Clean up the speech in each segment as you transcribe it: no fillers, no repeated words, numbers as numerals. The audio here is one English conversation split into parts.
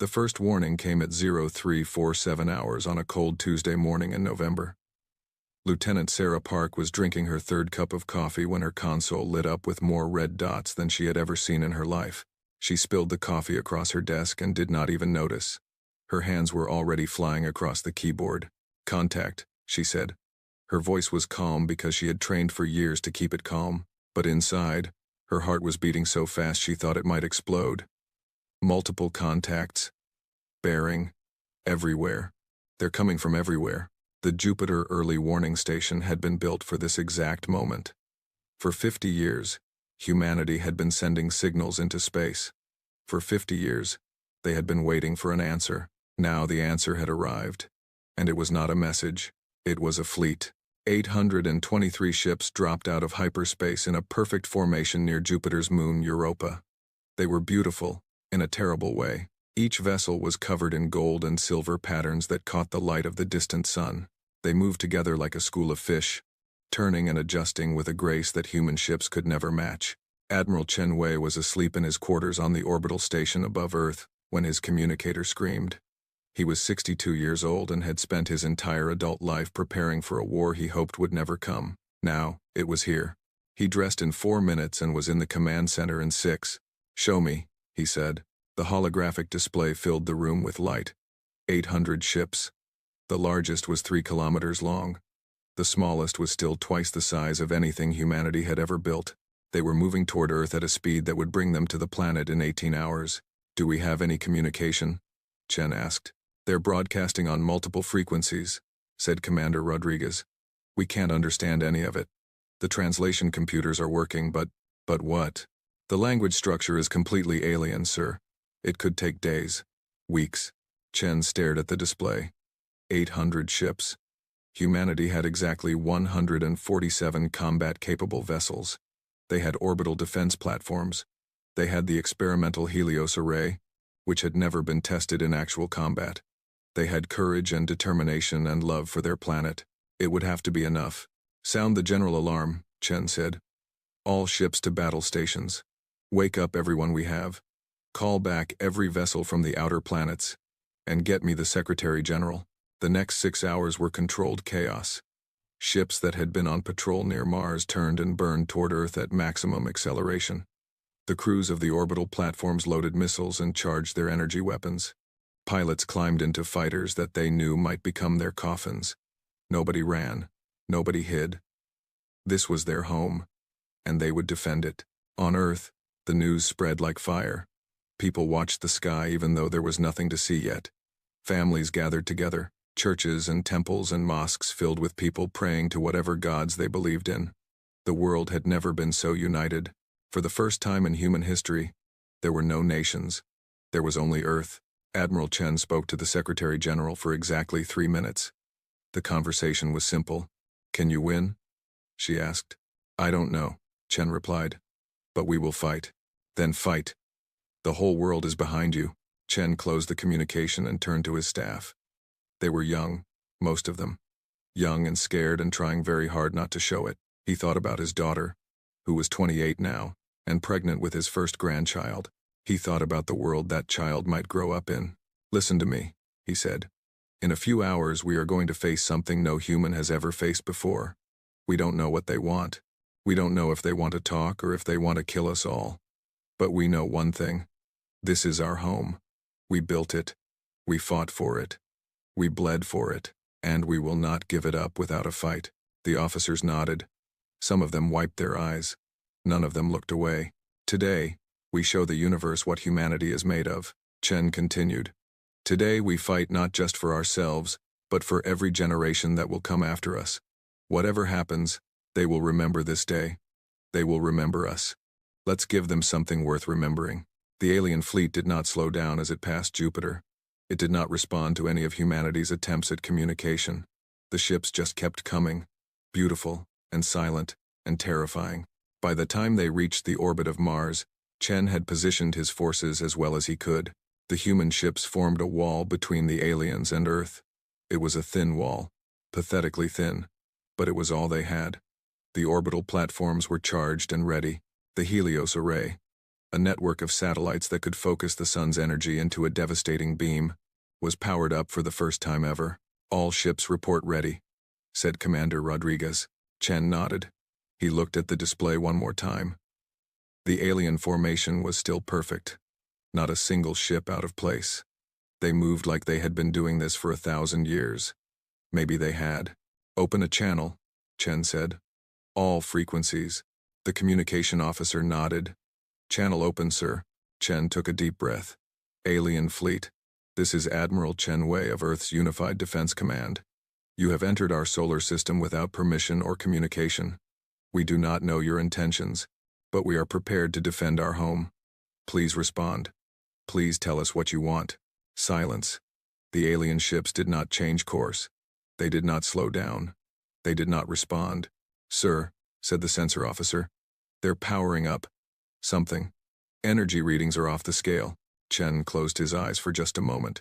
The first warning came at 0347 hours on a cold Tuesday morning in November. Lieutenant Sarah Park was drinking her third cup of coffee when her console lit up with more red dots than she had ever seen in her life. She spilled the coffee across her desk and did not even notice. Her hands were already flying across the keyboard. "Contact," she said. Her voice was calm because she had trained for years to keep it calm, but inside, her heart was beating so fast she thought it might explode. Multiple contacts. Bearing. Everywhere. They're coming from everywhere. The Jupiter Early Warning Station had been built for this exact moment. For 50 years, humanity had been sending signals into space. For 50 years, they had been waiting for an answer. Now the answer had arrived. And it was not a message. It was a fleet. 823 ships dropped out of hyperspace in a perfect formation near Jupiter's moon Europa. They were beautiful, in a terrible way. Each vessel was covered in gold and silver patterns that caught the light of the distant sun. They moved together like a school of fish, turning and adjusting with a grace that human ships could never match. Admiral Chen Wei was asleep in his quarters on the orbital station above Earth when his communicator screamed. He was 62 years old and had spent his entire adult life preparing for a war he hoped would never come. Now, it was here. He dressed in 4 minutes and was in the command center in 6. "Show me," he said. The holographic display filled the room with light. 800 ships. The largest was 3 kilometers long. The smallest was still twice the size of anything humanity had ever built. They were moving toward Earth at a speed that would bring them to the planet in 18 hours. "Do we have any communication?" Chen asked. "They're broadcasting on multiple frequencies," said Commander Rodriguez. "We can't understand any of it. The translation computers are working, but what? The language structure is completely alien, sir. It could take days, weeks." Chen stared at the display. 800 ships. Humanity had exactly 147 combat-capable vessels. They had orbital defense platforms. They had the experimental Helios array, which had never been tested in actual combat. They had courage and determination and love for their planet. It would have to be enough. "Sound the general alarm," Chen said. "All ships to battle stations. Wake up everyone we have. Call back every vessel from the outer planets. And get me the Secretary General." The next 6 hours were controlled chaos. Ships that had been on patrol near Mars turned and burned toward Earth at maximum acceleration. The crews of the orbital platforms loaded missiles and charged their energy weapons. Pilots climbed into fighters that they knew might become their coffins. Nobody ran. Nobody hid. This was their home, and they would defend it. On Earth, the news spread like fire. People watched the sky even though there was nothing to see yet. Families gathered together. Churches and temples and mosques filled with people praying to whatever gods they believed in. The world had never been so united. For the first time in human history, there were no nations. There was only Earth. Admiral Chen spoke to the Secretary General for exactly 3 minutes. The conversation was simple. "Can you win?" she asked. "I don't know," Chen replied. "But we will fight. Then fight. The whole world is behind you." Chen closed the communication and turned to his staff. They were young, most of them. Young and scared and trying very hard not to show it. He thought about his daughter, who was 28 now, and pregnant with his first grandchild. He thought about the world that child might grow up in. "Listen to me," he said. "In a few hours we are going to face something no human has ever faced before. We don't know what they want. We don't know if they want to talk or if they want to kill us all. But we know one thing. This is our home. We built it. We fought for it. We bled for it, and we will not give it up without a fight." The officers nodded. Some of them wiped their eyes. None of them looked away. "Today, we show the universe what humanity is made of," Chen continued. "Today we fight not just for ourselves, but for every generation that will come after us. Whatever happens, they will remember this day. They will remember us. Let's give them something worth remembering." The alien fleet did not slow down as it passed Jupiter. It did not respond to any of humanity's attempts at communication. The ships just kept coming, beautiful and silent and terrifying. By the time they reached the orbit of Mars, Chen had positioned his forces as well as he could. The human ships formed a wall between the aliens and Earth. It was a thin wall, pathetically thin, but it was all they had. The orbital platforms were charged and ready. The Helios array. A network of satellites that could focus the sun's energy into a devastating beam was powered up for the first time ever. "All ships report ready," said Commander Rodriguez. Chen nodded. He looked at the display one more time. The alien formation was still perfect. Not a single ship out of place. They moved like they had been doing this for 1,000 years. Maybe they had. "Open a channel," Chen said. "All frequencies." The communication officer nodded. "Channel open, sir." Chen took a deep breath. "Alien fleet. This is Admiral Chen Wei of Earth's Unified Defense Command. You have entered our solar system without permission or communication. We do not know your intentions, but we are prepared to defend our home. Please respond. Please tell us what you want." Silence. The alien ships did not change course. They did not slow down. They did not respond. "Sir," said the sensor officer, "they're powering up. Something. Energy readings are off the scale." Chen closed his eyes for just a moment.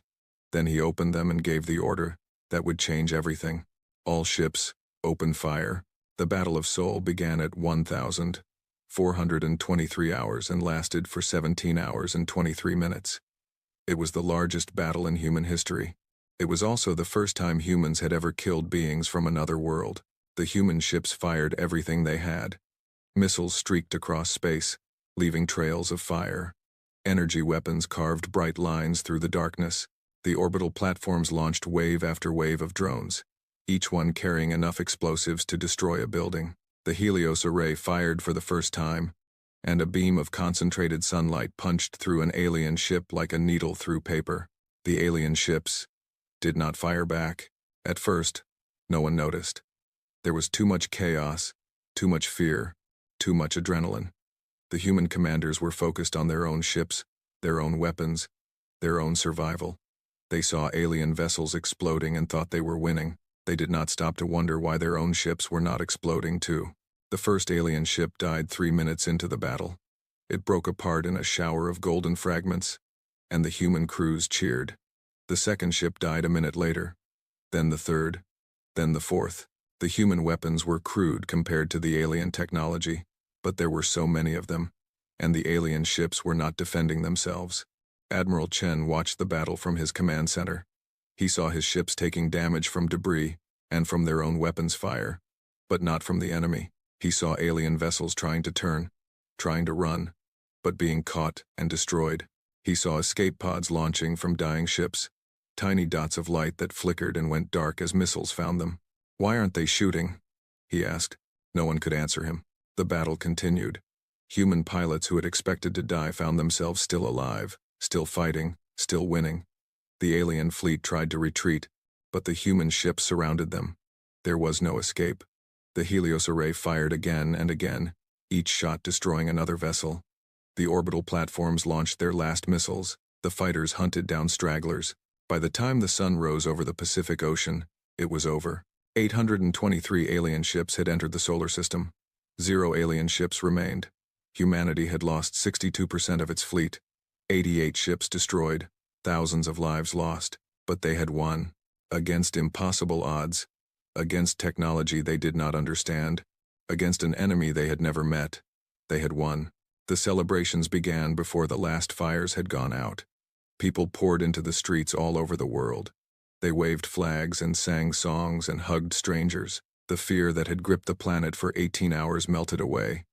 Then he opened them and gave the order that would change everything. "All ships, open fire." The Battle of Seoul began at 1,423 hours and lasted for 17 hours and 23 minutes. It was the largest battle in human history. It was also the first time humans had ever killed beings from another world. The human ships fired everything they had. Missiles streaked across space, leaving trails of fire. Energy weapons carved bright lines through the darkness. The orbital platforms launched wave after wave of drones, each one carrying enough explosives to destroy a building. The Helios array fired for the first time, and a beam of concentrated sunlight punched through an alien ship like a needle through paper. The alien ships did not fire back. At first, no one noticed. There was too much chaos, too much fear, too much adrenaline. The human commanders were focused on their own ships, their own weapons, their own survival. They saw alien vessels exploding and thought they were winning. They did not stop to wonder why their own ships were not exploding too. The first alien ship died 3 minutes into the battle. It broke apart in a shower of golden fragments, and the human crews cheered. The second ship died a minute later. Then the third. Then the fourth. The human weapons were crude compared to the alien technology, but there were so many of them, and the alien ships were not defending themselves. Admiral Chen watched the battle from his command center. He saw his ships taking damage from debris and from their own weapons fire, but not from the enemy. He saw alien vessels trying to turn, trying to run, but being caught and destroyed. He saw escape pods launching from dying ships, tiny dots of light that flickered and went dark as missiles found them. "Why aren't they shooting?" he asked. No one could answer him. The battle continued. Human pilots who had expected to die found themselves still alive, still fighting, still winning. The alien fleet tried to retreat, but the human ships surrounded them. There was no escape. The Helios array fired again and again, each shot destroying another vessel. The orbital platforms launched their last missiles. The fighters hunted down stragglers. By the time the sun rose over the Pacific Ocean, it was over. 823 alien ships had entered the solar system. 0 alien ships remained. Humanity had lost 62% of its fleet. 88 ships destroyed, thousands of lives lost, but they had won. Against impossible odds, against technology they did not understand, against an enemy they had never met, they had won. The celebrations began before the last fires had gone out. People poured into the streets all over the world. They waved flags and sang songs and hugged strangers. The fear that had gripped the planet for 18 hours melted away,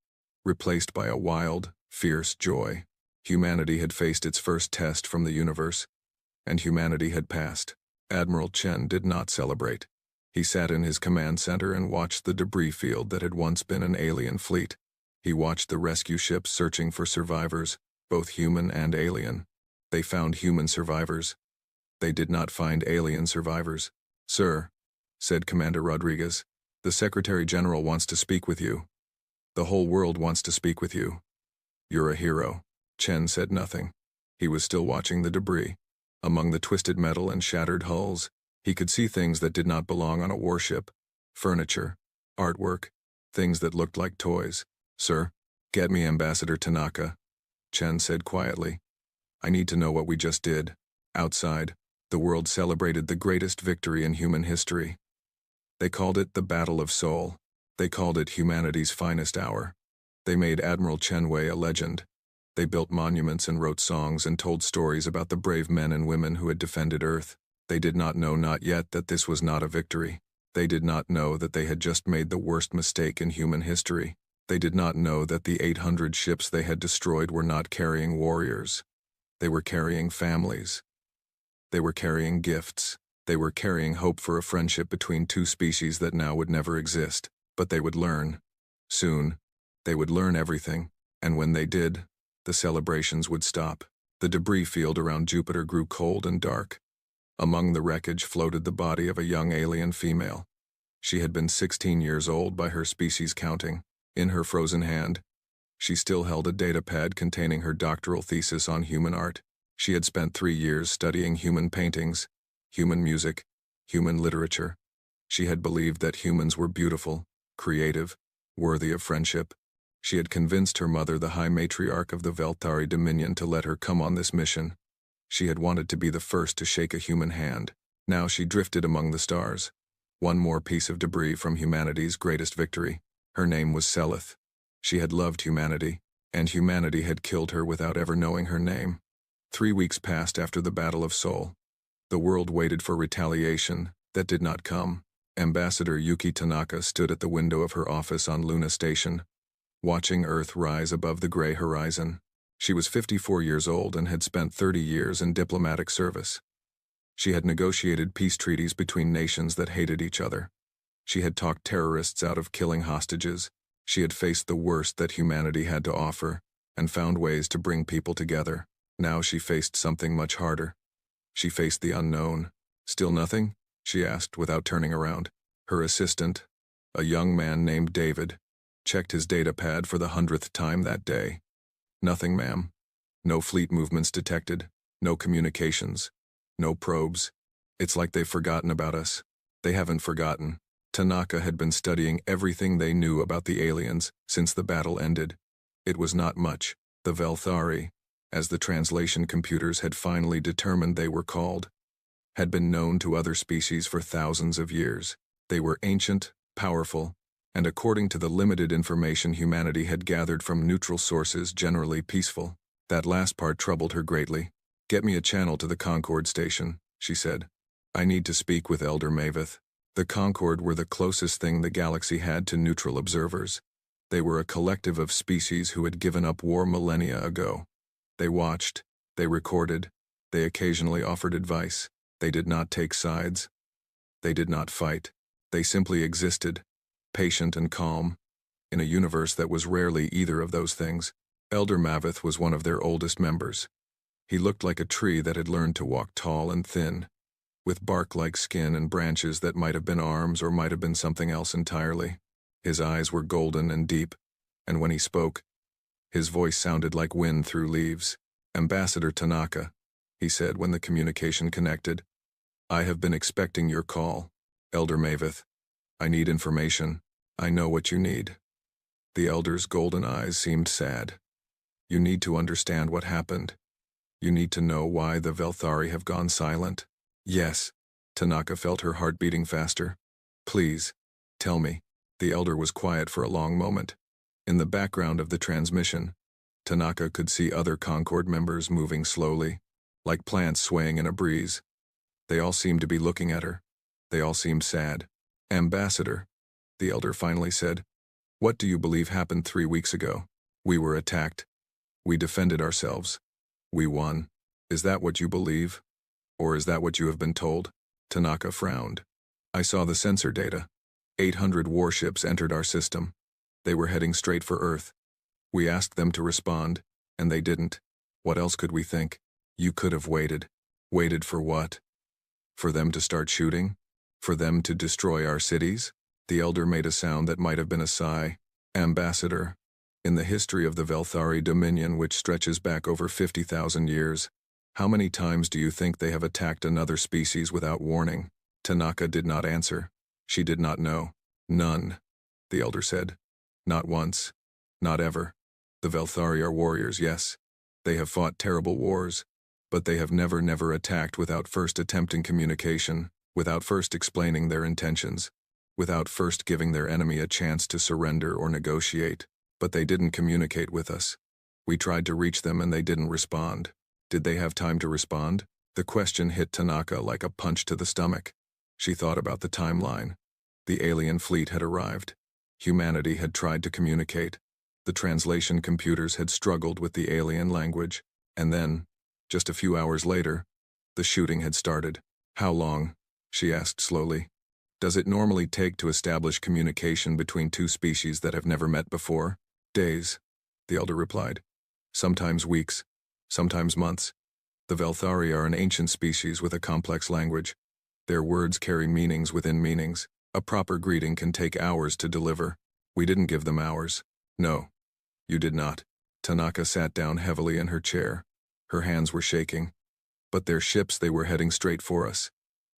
replaced by a wild, fierce joy. Humanity had faced its first test from the universe, and humanity had passed. Admiral Chen did not celebrate. He sat in his command center and watched the debris field that had once been an alien fleet. He watched the rescue ships searching for survivors, both human and alien. They found human survivors. They did not find alien survivors. "Sir," said Commander Rodriguez, "the Secretary General wants to speak with you. The whole world wants to speak with you. You're a hero." Chen said nothing. He was still watching the debris. Among the twisted metal and shattered hulls, he could see things that did not belong on a warship. Furniture, artwork, things that looked like toys. "Sir, get me Ambassador Tanaka," Chen said quietly. "I need to know what we just did." Outside, the world celebrated the greatest victory in human history. They called it the Battle of Seoul. They called it humanity's finest hour. They made Admiral Chen Wei a legend. They built monuments and wrote songs and told stories about the brave men and women who had defended Earth. They did not know not yet that this was not a victory. They did not know that they had just made the worst mistake in human history. They did not know that the 800 ships they had destroyed were not carrying warriors. They were carrying families. They were carrying gifts. They were carrying hope for a friendship between two species that now would never exist. But they would learn. Soon, they would learn everything, and when they did, the celebrations would stop. The debris field around Jupiter grew cold and dark. Among the wreckage floated the body of a young alien female. She had been 16 years old by her species counting. In her frozen hand, she still held a datapad containing her doctoral thesis on human art. She had spent 3 years studying human paintings, human music, human literature. She had believed that humans were beautiful, creative, worthy of friendship. She had convinced her mother, the High Matriarch of the Velthari Dominion, to let her come on this mission. She had wanted to be the first to shake a human hand. Now she drifted among the stars. One more piece of debris from humanity's greatest victory. Her name was Selith. She had loved humanity, and humanity had killed her without ever knowing her name. 3 weeks passed after the Battle of Seoul. The world waited for retaliation that did not come. Ambassador Yuki Tanaka stood at the window of her office on Luna Station, watching Earth rise above the gray horizon. She was 54 years old and had spent 30 years in diplomatic service. She had negotiated peace treaties between nations that hated each other. She had talked terrorists out of killing hostages. She had faced the worst that humanity had to offer and found ways to bring people together. Now she faced something much harder. She faced the unknown. Still nothing? She asked without turning around. Her assistant, a young man named David, checked his datapad for the 100th time that day. Nothing, ma'am. No fleet movements detected. No communications. No probes. It's like they've forgotten about us. They haven't forgotten. Tanaka had been studying everything they knew about the aliens since the battle ended. It was not much. The Velthari, as the translation computers had finally determined they were called, had been known to other species for thousands of years. They were ancient, powerful, and according to the limited information humanity had gathered from neutral sources, generally peaceful. That last part troubled her greatly. "Get me a channel to the Concord station," she said. "I need to speak with Elder Maveth." The Concord were the closest thing the galaxy had to neutral observers. They were a collective of species who had given up war millennia ago. They watched, they recorded, they occasionally offered advice. They did not take sides. They did not fight. They simply existed, patient and calm, in a universe that was rarely either of those things. Elder Maveth was one of their oldest members. He looked like a tree that had learned to walk tall and thin, with bark-like skin and branches that might have been arms or might have been something else entirely. His eyes were golden and deep, and when he spoke, his voice sounded like wind through leaves. "Ambassador Tanaka," he said when the communication connected, "I have been expecting your call. Elder Maveth, I need information. I know what you need." The elder's golden eyes seemed sad. "You need to understand what happened. You need to know why the Velthari have gone silent." "Yes." Tanaka felt her heart beating faster. "Please, tell me." The elder was quiet for a long moment. In the background of the transmission, Tanaka could see other Concord members moving slowly, like plants swaying in a breeze. They all seemed to be looking at her. They all seemed sad. "Ambassador," the elder finally said, "what do you believe happened 3 weeks ago? We were attacked. We defended ourselves. We won. Is that what you believe? Or is that what you have been told?" Tanaka frowned. "I saw the sensor data. 800 warships entered our system. They were heading straight for Earth. We asked them to respond, and they didn't. What else could we think? You could have waited. Waited for what? For them to start shooting? For them to destroy our cities?" The elder made a sound that might have been a sigh. "Ambassador, in the history of the Velthari Dominion, which stretches back over 50,000 years, how many times do you think they have attacked another species without warning?" Tanaka did not answer. She did not know. "None," the elder said. "Not once. Not ever. The Velthari are warriors, yes. They have fought terrible wars, but they have never attacked without first attempting communication, without first explaining their intentions, without first giving their enemy a chance to surrender or negotiate. But they didn't communicate with us. We tried to reach them and they didn't respond. Did they have time to respond? The question hit Tanaka like a punch to the stomach. She thought about the timeline. The alien fleet had arrived. Humanity had tried to communicate. The translation computers had struggled with the alien language. And then, just a few hours later, the shooting had started. How long? She asked slowly. Does it normally take to establish communication between two species that have never met before? Days, the elder replied. Sometimes weeks, sometimes months. The Velthari are an ancient species with a complex language. Their words carry meanings within meanings. A proper greeting can take hours to deliver. We didn't give them hours. No, you did not. Tanaka sat down heavily in her chair. Her hands were shaking. But their ships, they were heading straight for us.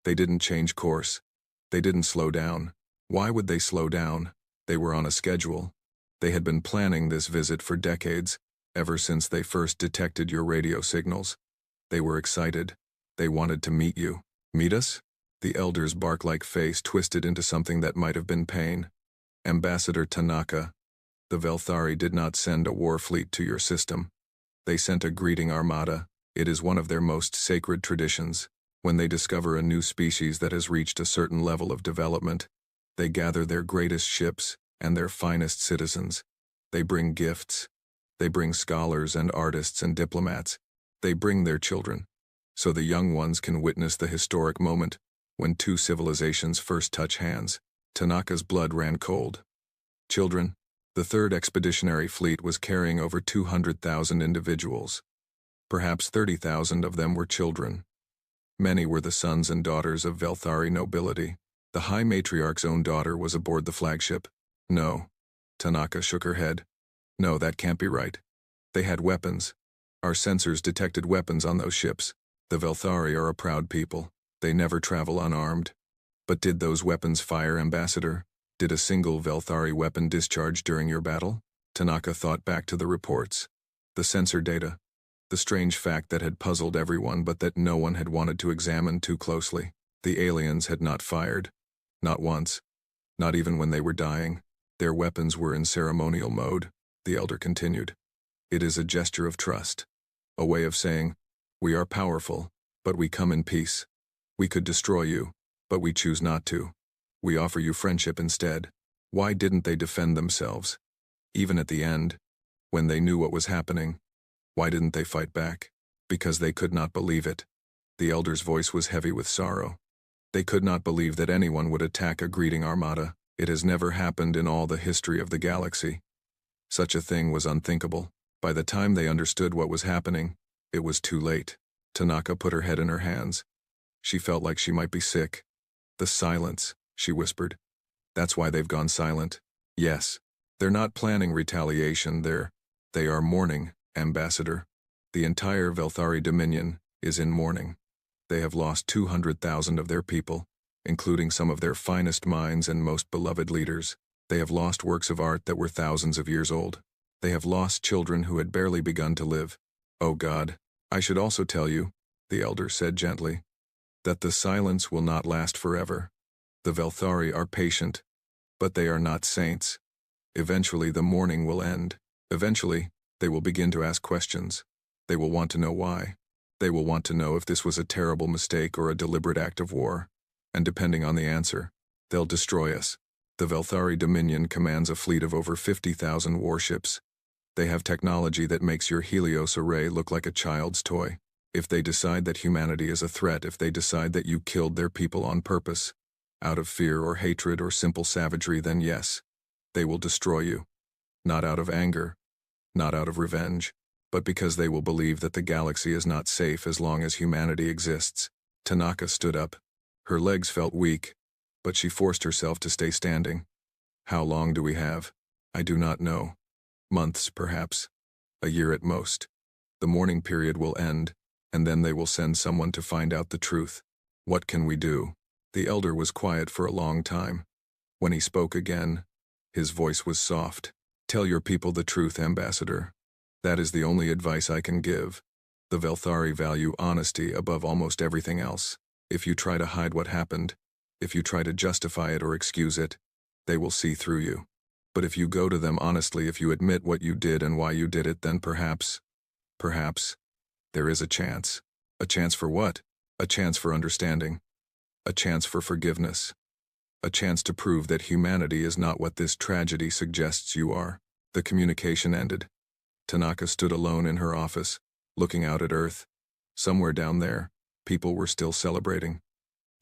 They didn't change course. They didn't slow down. Why would they slow down? They were on a schedule. They had been planning this visit for decades, ever since they first detected your radio signals. They were excited. They wanted to meet you. Meet us? The elder's bark-like face twisted into something that might have been pain. Ambassador Tanaka, the Velthari did not send a war fleet to your system. They sent a greeting armada. It is one of their most sacred traditions. When they discover a new species that has reached a certain level of development, they gather their greatest ships and their finest citizens. They bring gifts. They bring scholars and artists and diplomats. They bring their children, so the young ones can witness the historic moment when two civilizations first touch hands. Tanaka's blood ran cold. Children, the Third Expeditionary Fleet was carrying over 200,000 individuals. Perhaps 30,000 of them were children. Many were the sons and daughters of Velthari nobility. The High Matriarch's own daughter was aboard the flagship. No. Tanaka shook her head. No, that can't be right. They had weapons. Our sensors detected weapons on those ships. The Velthari are a proud people. They never travel unarmed. But did those weapons fire, Ambassador? Did a single Velthari weapon discharge during your battle? Tanaka thought back to the reports. The sensor data. The strange fact that had puzzled everyone but that no one had wanted to examine too closely. The aliens had not fired. Not once. Not even when they were dying. Their weapons were in ceremonial mode, the elder continued. It is a gesture of trust. A way of saying, we are powerful, but we come in peace. We could destroy you, but we choose not to. We offer you friendship instead. Why didn't they defend themselves? Even at the end, when they knew what was happening, why didn't they fight back? Because they could not believe it. The elder's voice was heavy with sorrow. They could not believe that anyone would attack a greeting armada. It has never happened in all the history of the galaxy. Such a thing was unthinkable. By the time they understood what was happening, it was too late. Tanaka put her head in her hands. She felt like she might be sick. The silence, she whispered. That's why they've gone silent. Yes. They're not planning retaliation. They are mourning, Ambassador. The entire Velthari Dominion is in mourning. They have lost 200,000 of their people, including some of their finest minds and most beloved leaders. They have lost works of art that were thousands of years old. They have lost children who had barely begun to live. Oh God, I should also tell you, the elder said gently, that the silence will not last forever. The Velthari are patient, but they are not saints. Eventually the mourning will end. Eventually, they will begin to ask questions. They will want to know why. They will want to know if this was a terrible mistake or a deliberate act of war. And depending on the answer, they'll destroy us. The Velthari Dominion commands a fleet of over 50,000 warships. They have technology that makes your Helios array look like a child's toy. If they decide that humanity is a threat, if they decide that you killed their people on purpose, out of fear or hatred or simple savagery, then yes, they will destroy you. Not out of anger, not out of revenge, but because they will believe that the galaxy is not safe as long as humanity exists. Tanaka stood up. Her legs felt weak, but she forced herself to stay standing. How long do we have? I do not know. Months, perhaps. A year at most. The mourning period will end, and then they will send someone to find out the truth. What can we do? The elder was quiet for a long time. When he spoke again, his voice was soft. Tell your people the truth, Ambassador. That is the only advice I can give. The Velthari value honesty above almost everything else. If you try to hide what happened, if you try to justify it or excuse it, they will see through you. But if you go to them honestly, if you admit what you did and why you did it, then perhaps, there is a chance. A chance for what? A chance for understanding. A chance for forgiveness. A chance to prove that humanity is not what this tragedy suggests you are. The communication ended. Tanaka stood alone in her office, looking out at Earth. Somewhere down there, people were still celebrating.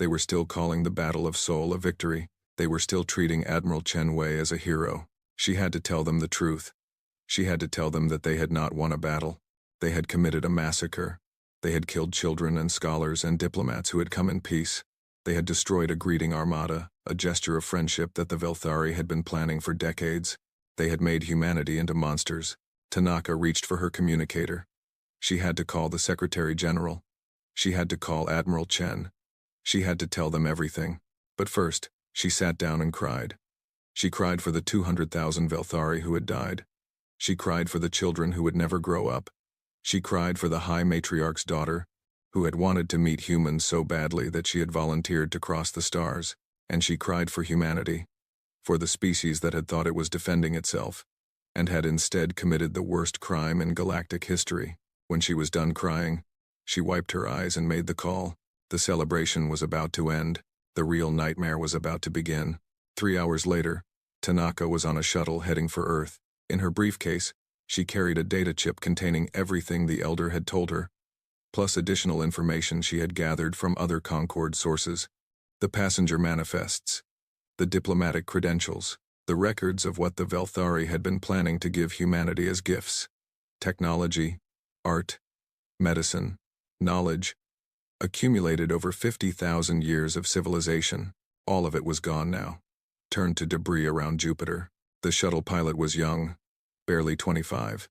They were still calling the Battle of Seoul a victory. They were still treating Admiral Chen Wei as a hero. She had to tell them the truth. She had to tell them that they had not won a battle. They had committed a massacre. They had killed children and scholars and diplomats who had come in peace. They had destroyed a greeting armada, a gesture of friendship that the Velthari had been planning for decades. They had made humanity into monsters. Tanaka reached for her communicator. She had to call the Secretary General. She had to call Admiral Chen. She had to tell them everything. But first, she sat down and cried. She cried for the 200,000 Velthari who had died. She cried for the children who would never grow up. She cried for the High Matriarch's daughter, who had wanted to meet humans so badly that she had volunteered to cross the stars. And she cried for humanity, for the species that had thought it was defending itself, and had instead committed the worst crime in galactic history. When she was done crying, she wiped her eyes and made the call. The celebration was about to end. The real nightmare was about to begin. 3 hours later, Tanaka was on a shuttle heading for Earth. In her briefcase, she carried a data chip containing everything the Elder had told her, plus additional information she had gathered from other Concord sources. The passenger manifests, the diplomatic credentials, the records of what the Velthari had been planning to give humanity as gifts. Technology, art, medicine, knowledge, accumulated over 50,000 years of civilization. All of it was gone now, turned to debris around Jupiter. The shuttle pilot was young, barely 25.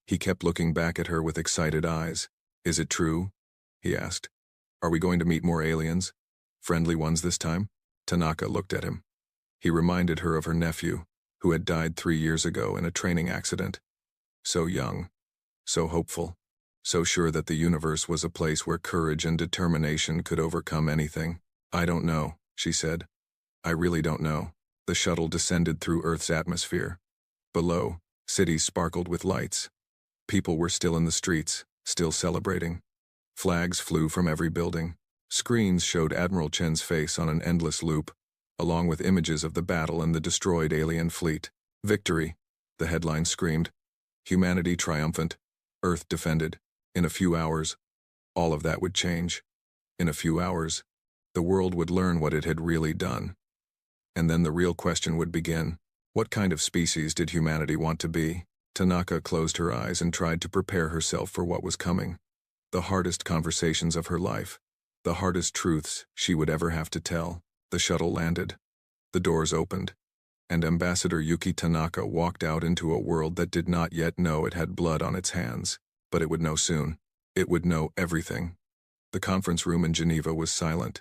He kept looking back at her with excited eyes. "Is it true?" he asked. "Are we going to meet more aliens? Friendly ones this time?" Tanaka looked at him. He reminded her of her nephew, who had died 3 years ago in a training accident. So young, so hopeful, so sure that the universe was a place where courage and determination could overcome anything. "I don't know," she said. "I really don't know." The shuttle descended through Earth's atmosphere. Below, cities sparkled with lights. People were still in the streets, still celebrating. Flags flew from every building. Screens showed Admiral Chen's face on an endless loop, along with images of the battle and the destroyed alien fleet. "Victory," the headline screamed. "Humanity triumphant. Earth defended." In a few hours, all of that would change. In a few hours, the world would learn what it had really done. And then the real question would begin. What kind of species did humanity want to be? Tanaka closed her eyes and tried to prepare herself for what was coming. The hardest conversations of her life. The hardest truths she would ever have to tell. The shuttle landed. The doors opened. And Ambassador Yuki Tanaka walked out into a world that did not yet know it had blood on its hands. But it would know soon. It would know everything. The conference room in Geneva was silent.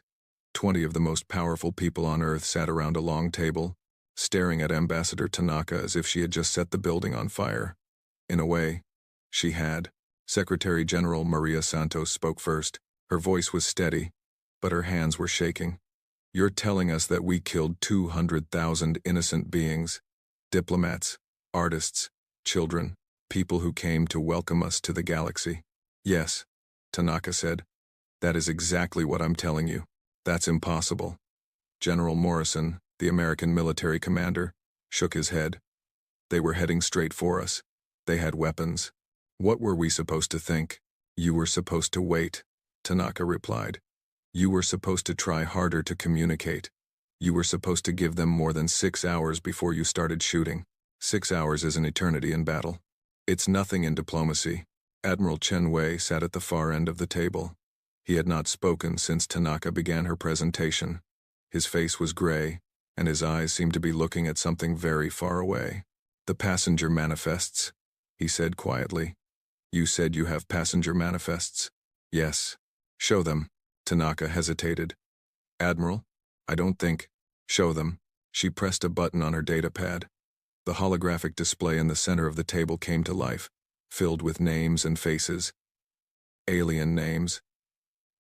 20 of the most powerful people on Earth sat around a long table, staring at Ambassador Tanaka as if she had just set the building on fire. In a way, she had. Secretary General Maria Santos spoke first. Her voice was steady, but her hands were shaking. "You're telling us that we killed 200,000 innocent beings, diplomats, artists, children, people who came to welcome us to the galaxy." "Yes," Tanaka said. "That is exactly what I'm telling you. That's impossible." General Morrison, the American military commander, shook his head. "They were heading straight for us. They had weapons. What were we supposed to think?" "You were supposed to wait," Tanaka replied. "You were supposed to try harder to communicate. You were supposed to give them more than 6 hours before you started shooting. 6 hours is an eternity in battle. It's nothing in diplomacy." Admiral Chen Wei sat at the far end of the table. He had not spoken since Tanaka began her presentation. His face was gray, and his eyes seemed to be looking at something very far away. "The passenger manifests," he said quietly. "You said you have passenger manifests?" "Yes." "Show them." Tanaka hesitated. "Admiral, I don't think." "Show them." She pressed a button on her datapad. The holographic display in the center of the table came to life, filled with names and faces. Alien names.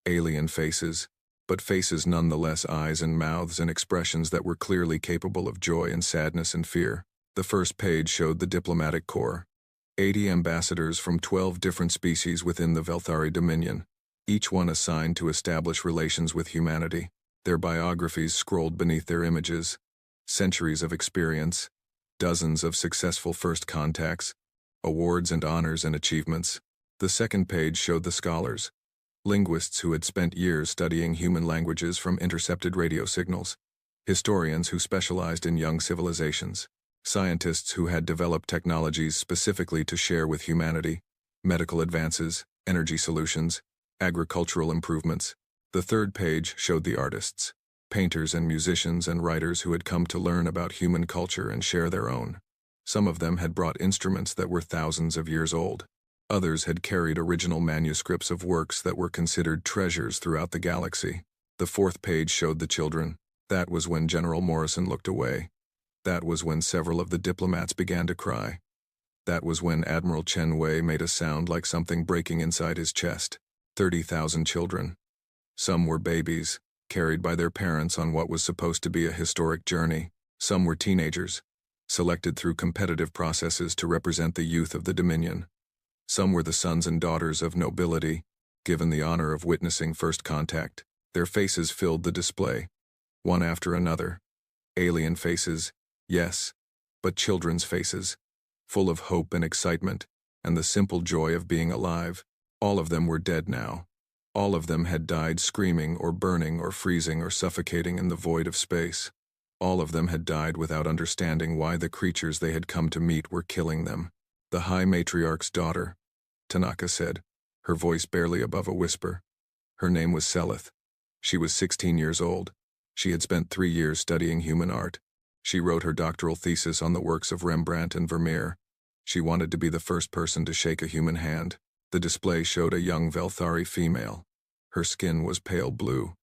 Alien faces, but faces nonetheless, eyes and mouths and expressions that were clearly capable of joy and sadness and fear. The first page showed the diplomatic corps. 80 ambassadors from 12 different species within the Velthari Dominion, each one assigned to establish relations with humanity. Their biographies scrolled beneath their images. Centuries of experience, dozens of successful first contacts, awards and honors and achievements. The second page showed the scholars, linguists who had spent years studying human languages from intercepted radio signals, historians who specialized in young civilizations, scientists who had developed technologies specifically to share with humanity, medical advances, energy solutions, agricultural improvements. The third page showed the artists, painters and musicians and writers who had come to learn about human culture and share their own. Some of them had brought instruments that were thousands of years old. Others had carried original manuscripts of works that were considered treasures throughout the galaxy. The fourth page showed the children. That was when General Morrison looked away. That was when several of the diplomats began to cry. That was when Admiral Chen Wei made a sound like something breaking inside his chest. 30,000 children. Some were babies, carried by their parents on what was supposed to be a historic journey. Some were teenagers, selected through competitive processes to represent the youth of the Dominion. Some were the sons and daughters of nobility, given the honor of witnessing first contact. Their faces filled the display, one after another. Alien faces, yes, but children's faces, full of hope and excitement, and the simple joy of being alive. All of them were dead now. All of them had died screaming or burning or freezing or suffocating in the void of space. All of them had died without understanding why the creatures they had come to meet were killing them. The High Matriarch's daughter, Tanaka said, her voice barely above a whisper. Her name was Selith. She was 16 years old. She had spent 3 years studying human art. She wrote her doctoral thesis on the works of Rembrandt and Vermeer. She wanted to be the first person to shake a human hand. The display showed a young Velthari female. Her skin was pale blue,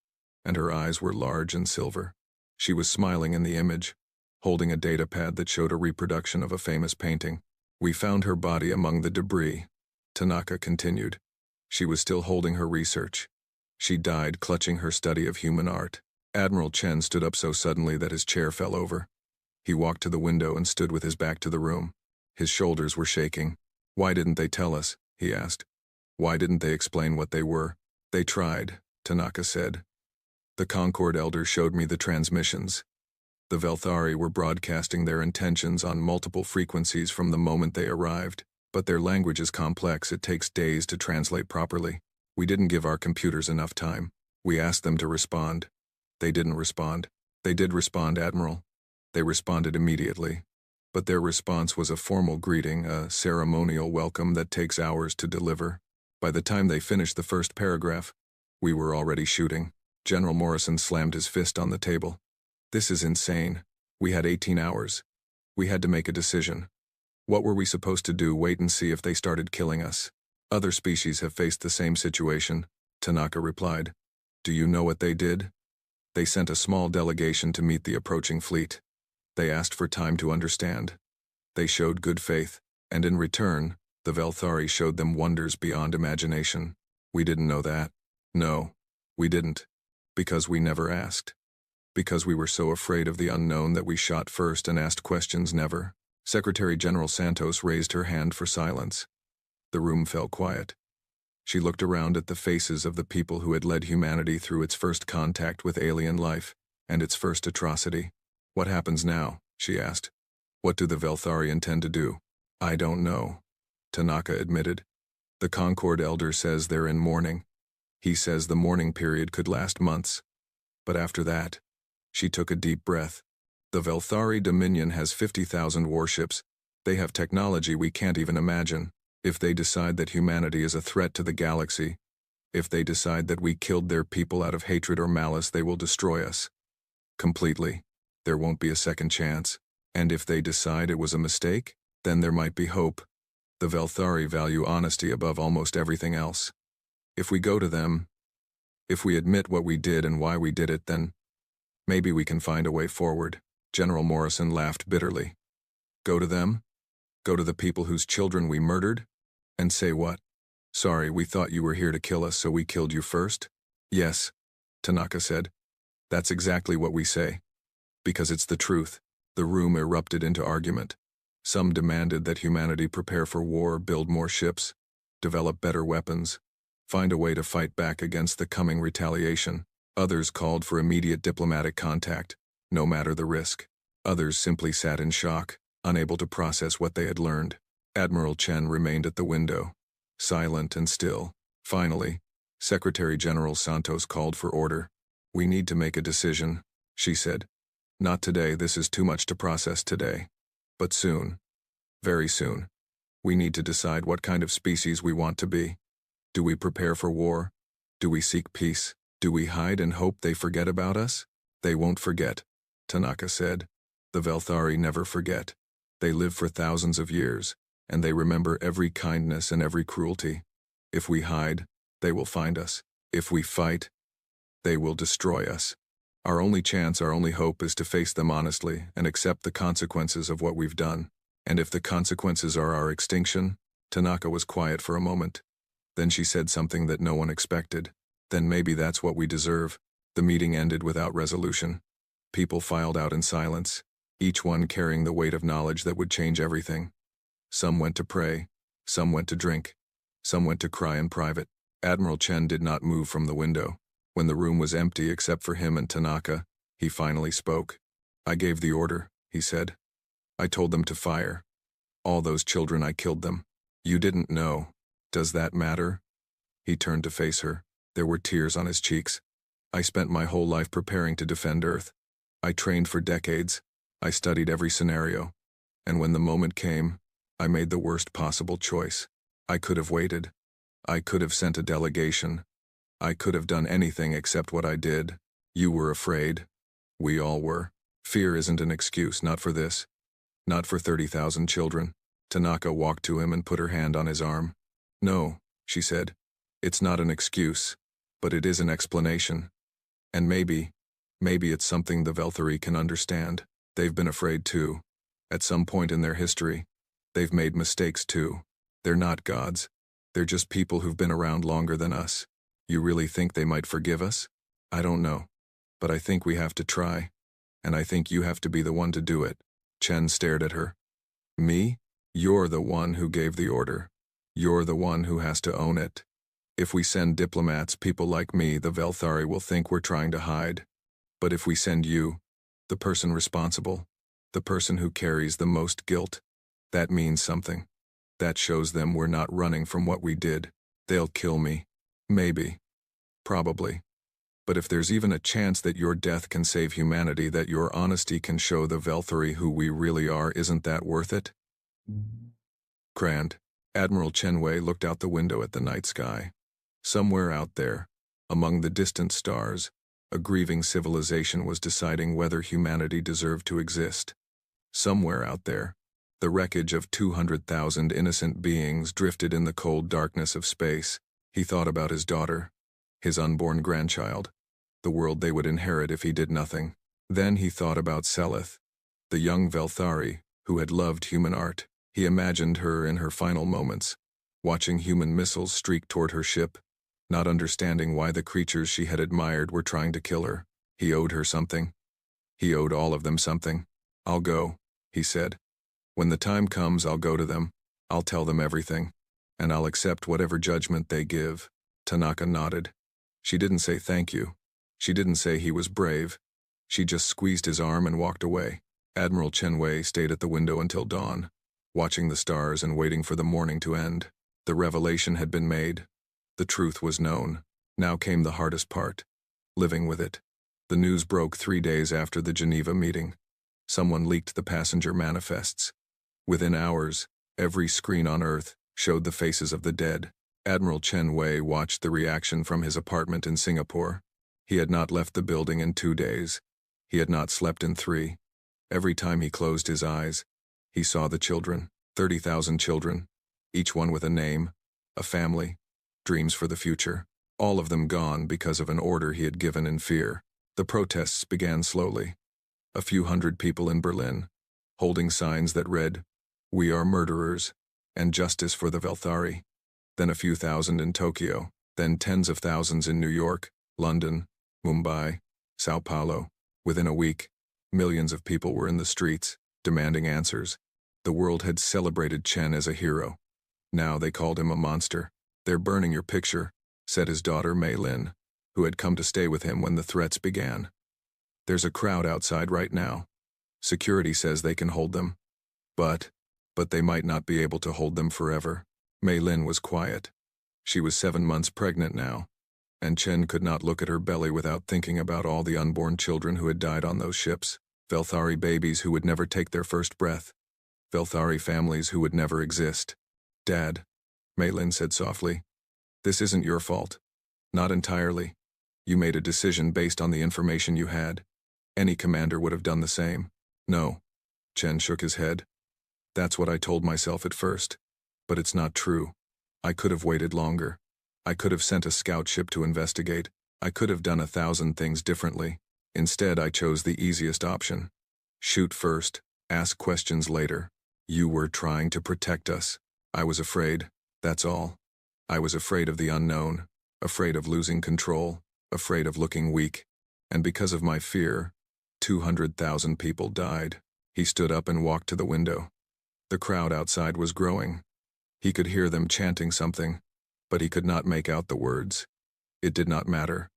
and her eyes were large and silver. She was smiling in the image, holding a datapad that showed a reproduction of a famous painting. We found her body among the debris, Tanaka continued. She was still holding her research. She died clutching her study of human art. Admiral Chen stood up so suddenly that his chair fell over. He walked to the window and stood with his back to the room. His shoulders were shaking. Why didn't they tell us? He asked. Why didn't they explain what they were? They tried, Tanaka said. The Concord Elder showed me the transmissions. The Velthari were broadcasting their intentions on multiple frequencies from the moment they arrived, but their language is complex. It takes days to translate properly. We didn't give our computers enough time. We asked them to respond. They didn't respond. They did respond, Admiral. They responded immediately. But their response was a formal greeting, a ceremonial welcome that takes hours to deliver. By the time they finished the first paragraph, we were already shooting. General Morrison slammed his fist on the table. This is insane. We had 18 hours. We had to make a decision. What were we supposed to do? Wait and see if they started killing us? Other species have faced the same situation, Tanaka replied. Do you know what they did? They sent a small delegation to meet the approaching fleet. They asked for time to understand. They showed good faith, and in return, the Velthari showed them wonders beyond imagination. We didn't know that. No, we didn't. Because we never asked. Because we were so afraid of the unknown that we shot first and asked questions never. Secretary General Santos raised her hand for silence. The room fell quiet. She looked around at the faces of the people who had led humanity through its first contact with alien life and its first atrocity. What happens now? She asked. What do the Velthari intend to do? I don't know, Tanaka admitted. The Concord Elder says they're in mourning. He says the mourning period could last months. But after that, she took a deep breath. The Velthari Dominion has 50,000 warships. They have technology we can't even imagine. If they decide that humanity is a threat to the galaxy, if they decide that we killed their people out of hatred or malice, they will destroy us. Completely. There won't be a second chance. And if they decide it was a mistake, then there might be hope. The Velthari value honesty above almost everything else. If we go to them, if we admit what we did and why we did it, then maybe we can find a way forward. General Morrison laughed bitterly. Go to them? Go to the people whose children we murdered? And say what? Sorry, we thought you were here to kill us, so we killed you first? Yes, Tanaka said. That's exactly what we say. Because it's the truth. The room erupted into argument. Some demanded that humanity prepare for war, build more ships, develop better weapons, find a way to fight back against the coming retaliation. Others called for immediate diplomatic contact, no matter the risk. Others simply sat in shock, unable to process what they had learned. Admiral Chen remained at the window, silent and still. Finally, Secretary General Santos called for order. "We need to make a decision," she said. "Not today, this is too much to process today. But soon, very soon, we need to decide what kind of species we want to be. Do we prepare for war? Do we seek peace? Do we hide and hope they forget about us?" "They won't forget," Tanaka said. "The Velthari never forget. They live for thousands of years, and they remember every kindness and every cruelty. If we hide, they will find us. If we fight, they will destroy us. Our only chance, our only hope is to face them honestly and accept the consequences of what we've done. And if the consequences are our extinction..." Tanaka was quiet for a moment. Then she said something that no one expected. "Then maybe that's what we deserve." The meeting ended without resolution. People filed out in silence, each one carrying the weight of knowledge that would change everything. Some went to pray, some went to drink, some went to cry in private. Admiral Chen did not move from the window. When the room was empty except for him and Tanaka, he finally spoke. "I gave the order," he said. "I told them to fire. All those children, I killed them. You didn't know. Does that matter?" He turned to face her. There were tears on his cheeks. "I spent my whole life preparing to defend Earth. I trained for decades. I studied every scenario. And when the moment came, I made the worst possible choice. I could have waited. I could have sent a delegation. I could have done anything except what I did. You were afraid. We all were. Fear isn't an excuse, not for this. Not for 30,000 children." Tanaka walked to him and put her hand on his arm. "No," she said. "It's not an excuse, but it is an explanation. And maybe it's something the Velthari can understand. They've been afraid too. At some point in their history, they've made mistakes too. They're not gods. They're just people who've been around longer than us. You really think they might forgive us? I don't know. But I think we have to try. And I think you have to be the one to do it." Chen stared at her. "Me? You're the one who gave the order. You're the one who has to own it. If we send diplomats, people like me, the Velthari will think we're trying to hide. But if we send you, the person responsible, the person who carries the most guilt, that means something. That shows them we're not running from what we did. They'll kill me. Maybe. Probably. But if there's even a chance that your death can save humanity, that your honesty can show the Velthari who we really are, isn't that worth it?" Grand. Admiral Chenwei looked out the window at the night sky. Somewhere out there, among the distant stars, a grieving civilization was deciding whether humanity deserved to exist. Somewhere out there, the wreckage of 200,000 innocent beings drifted in the cold darkness of space. He thought about his daughter, his unborn grandchild, the world they would inherit if he did nothing. Then he thought about Selith, the young Velthari who had loved human art. He imagined her in her final moments, watching human missiles streak toward her ship, not understanding why the creatures she had admired were trying to kill her. He owed her something. He owed all of them something. "I'll go," he said. "When the time comes, I'll go to them. I'll tell them everything. And I'll accept whatever judgment they give." Tanaka nodded. She didn't say thank you. She didn't say he was brave. She just squeezed his arm and walked away. Admiral Chenwei stayed at the window until dawn, watching the stars and waiting for the morning to end. The revelation had been made. The truth was known. Now came the hardest part, living with it. The news broke 3 days after the Geneva meeting. Someone leaked the passenger manifests. Within hours, every screen on Earth showed the faces of the dead. Admiral Chenwei watched the reaction from his apartment in Singapore. He had not left the building in 2 days. He had not slept in 3. Every time he closed his eyes, he saw the children, 30,000 children, each one with a name, a family, dreams for the future, all of them gone because of an order he had given in fear. The protests began slowly. A few hundred people in Berlin, holding signs that read, "We are murderers," and "Justice for the Velthari." Then a few thousand in Tokyo, then tens of thousands in New York, London, Mumbai, Sao Paulo. Within a week, Millions of people were in the streets, demanding answers. The world had celebrated Chen as a hero. Now they called him a monster. "They're burning your picture," said his daughter Mei Lin, who had come to stay with him when the threats began. "There's a crowd outside right now. Security says they can hold them. But they might not be able to hold them forever." Mei Lin was quiet. She was 7 months pregnant now, and Chen could not look at her belly without thinking about all the unborn children who had died on those ships. Velthari babies who would never take their first breath. Velthari families who would never exist. "Dad," Mei Lin said softly, "this isn't your fault. Not entirely. You made a decision based on the information you had. Any commander would have done the same." "No." Chen shook his head. "That's what I told myself at first. But it's not true. I could have waited longer. I could have sent a scout ship to investigate. I could have done 1,000 things differently. Instead, I chose the easiest option. Shoot first, ask questions later. You were trying to protect us. I was afraid, that's all. I was afraid of the unknown, afraid of losing control, afraid of looking weak. And because of my fear, 200,000 people died." He stood up and walked to the window. The crowd outside was growing. He could hear them chanting something, but he could not make out the words. It did not matter.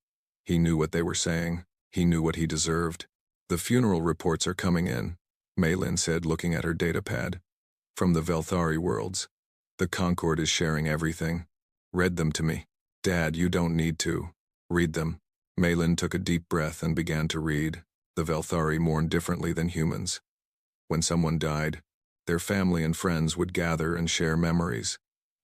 He knew what they were saying. He knew what he deserved. "The funeral reports are coming in," Mei Lin said, looking at her datapad. "From the Velthari worlds. The Concord is sharing everything. Read them to me." "Dad, you don't need to. Read them." Mei Lin took a deep breath and began to read. The Velthari mourned differently than humans. When someone died, their family and friends would gather and share memories.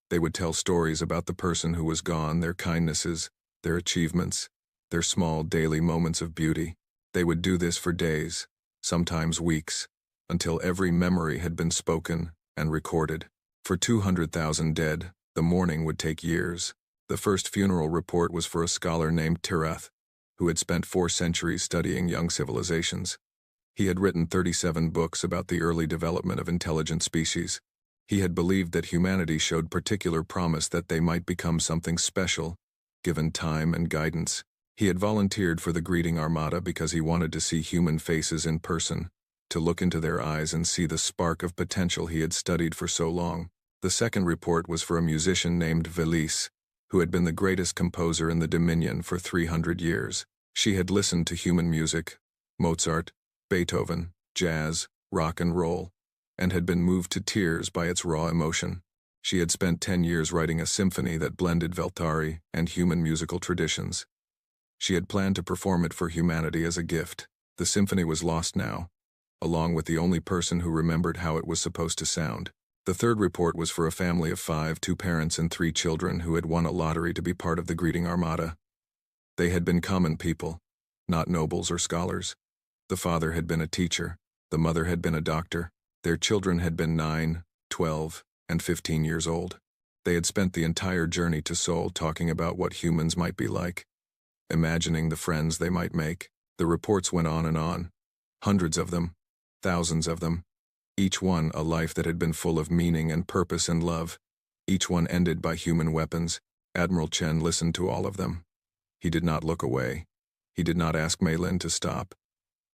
They would tell stories about the person who was gone, their kindnesses, their achievements, their small daily moments of beauty. They would do this for days, sometimes weeks, until every memory had been spoken and recorded. For 200,000 dead, the mourning would take years. The first funeral report was for a scholar named Tirath, who had spent 4 centuries studying young civilizations. He had written 37 books about the early development of intelligent species. He had believed that humanity showed particular promise, that they might become something special, given time and guidance. He had volunteered for the greeting armada because he wanted to see human faces in person, to look into their eyes and see the spark of potential he had studied for so long. The second report was for a musician named Velis, who had been the greatest composer in the Dominion for 300 years. She had listened to human music, Mozart, Beethoven, jazz, rock and roll, and had been moved to tears by its raw emotion. She had spent 10 years writing a symphony that blended Velthari and human musical traditions. She had planned to perform it for humanity as a gift. The symphony was lost now, along with the only person who remembered how it was supposed to sound. The third report was for a family of 5, 2 parents and 3 children who had won a lottery to be part of the greeting armada. They had been common people, not nobles or scholars. The father had been a teacher, the mother had been a doctor. Their children had been 9, 12, and 15 years old. They had spent the entire journey to Seoul talking about what humans might be like, imagining the friends they might make. The reports went on and on. Hundreds of them, thousands of them. Each one a life that had been full of meaning and purpose and love. Each one ended by human weapons. Admiral Chen listened to all of them. He did not look away. He did not ask Mei Lin to stop.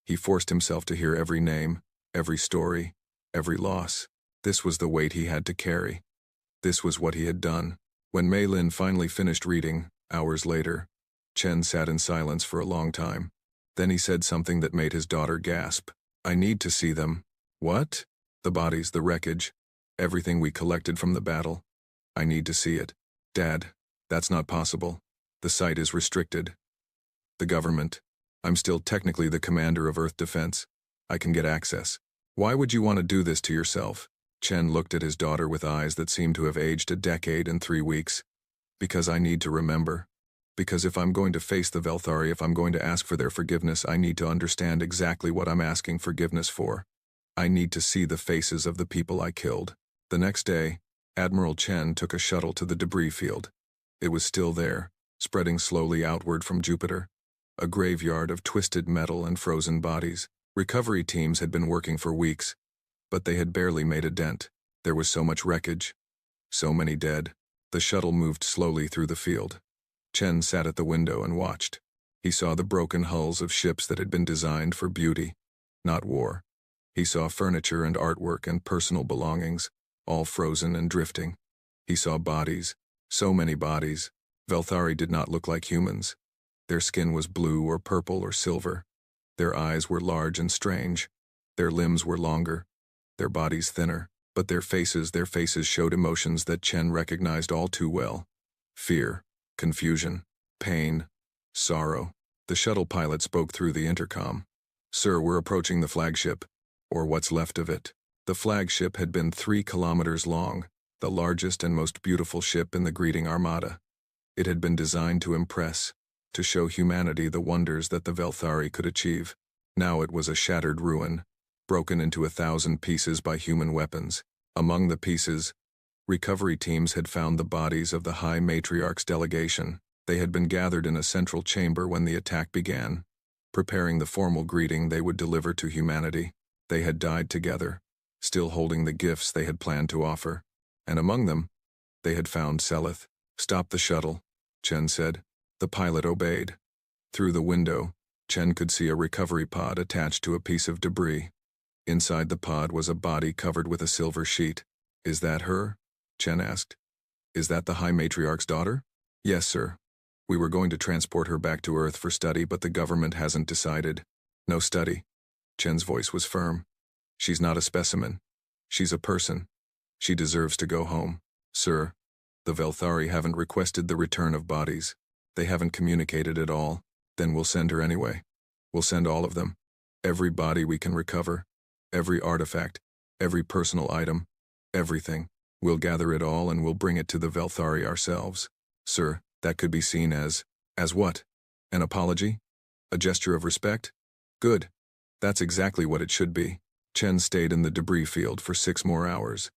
He forced himself to hear every name, every story, every loss. This was the weight he had to carry. This was what he had done. When Mei Lin finally finished reading, hours later, Chen sat in silence for a long time. Then he said something that made his daughter gasp. "I need to see them." "What?" "The bodies, the wreckage, everything we collected from the battle. I need to see it." "Dad, that's not possible. The site is restricted." "The government. I'm still technically the commander of Earth Defense. I can get access." "Why would you want to do this to yourself?" Chen looked at his daughter with eyes that seemed to have aged a decade and 3 weeks. "Because I need to remember. Because if I'm going to face the Velthari, if I'm going to ask for their forgiveness, I need to understand exactly what I'm asking forgiveness for. I need to see the faces of the people I killed." The next day, Admiral Chen took a shuttle to the debris field. It was still there, spreading slowly outward from Jupiter. A graveyard of twisted metal and frozen bodies. Recovery teams had been working for weeks, but they had barely made a dent. There was so much wreckage, so many dead. The shuttle moved slowly through the field. Chen sat at the window and watched. He saw the broken hulls of ships that had been designed for beauty, not war. He saw furniture and artwork and personal belongings, all frozen and drifting. He saw bodies, so many bodies. Velthari did not look like humans. Their skin was blue or purple or silver. Their eyes were large and strange. Their limbs were longer, their bodies thinner, but their faces showed emotions that Chen recognized all too well. Fear, confusion, pain, sorrow. The shuttle pilot spoke through the intercom. "Sir, we're approaching the flagship, or what's left of it." The flagship had been 3 kilometers long, the largest and most beautiful ship in the greeting armada. It had been designed to impress, to show humanity the wonders that the Velthari could achieve. Now it was a shattered ruin, broken into 1,000 pieces by human weapons. Among the pieces, recovery teams had found the bodies of the High Matriarch's delegation. They had been gathered in a central chamber when the attack began, preparing the formal greeting they would deliver to humanity. They had died together, still holding the gifts they had planned to offer. And among them, they had found Seleth. "Stop the shuttle," Chen said. The pilot obeyed. Through the window, Chen could see a recovery pod attached to a piece of debris. Inside the pod was a body covered with a silver sheet. "Is that her?" Chen asked. "Is that the High Matriarch's daughter?" "Yes, sir. We were going to transport her back to Earth for study, but the government hasn't decided." "No study." Chen's voice was firm. "She's not a specimen. She's a person. She deserves to go home." "Sir, the Velthari haven't requested the return of bodies. They haven't communicated at all. Then we'll send her anyway. We'll send all of them. Every body we can recover. Every artifact. Every personal item. Everything. We'll gather it all and we'll bring it to the Velthari ourselves." "Sir, that could be seen as what? An apology? A gesture of respect? Good. That's exactly what it should be." Chen stayed in the debris field for 6 more hours.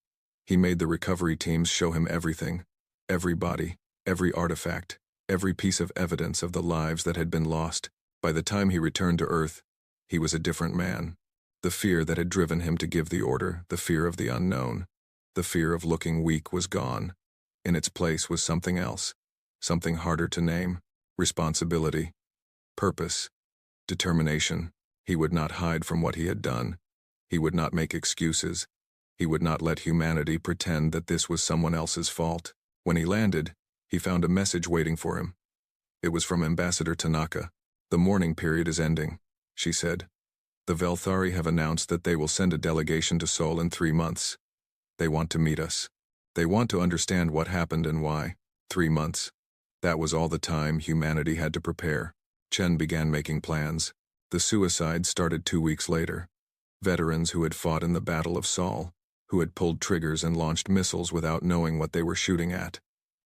He made the recovery teams show him everything. Every body, every artifact, every piece of evidence of the lives that had been lost. By the time he returned to Earth, he was a different man. The fear that had driven him to give the order, the fear of the unknown, the fear of looking weak was gone. In its place was something else, something harder to name: responsibility, purpose, determination. He would not hide from what he had done. He would not make excuses. He would not let humanity pretend that this was someone else's fault. When he landed, he found a message waiting for him. It was from Ambassador Tanaka. "The mourning period is ending," she said. "The Velthari have announced that they will send a delegation to Seoul in 3 months. They want to meet us. They want to understand what happened and why." 3 months. That was all the time humanity had to prepare. Chen began making plans. The suicide started 2 weeks later. Veterans who had fought in the Battle of Seoul, who had pulled triggers and launched missiles without knowing what they were shooting at.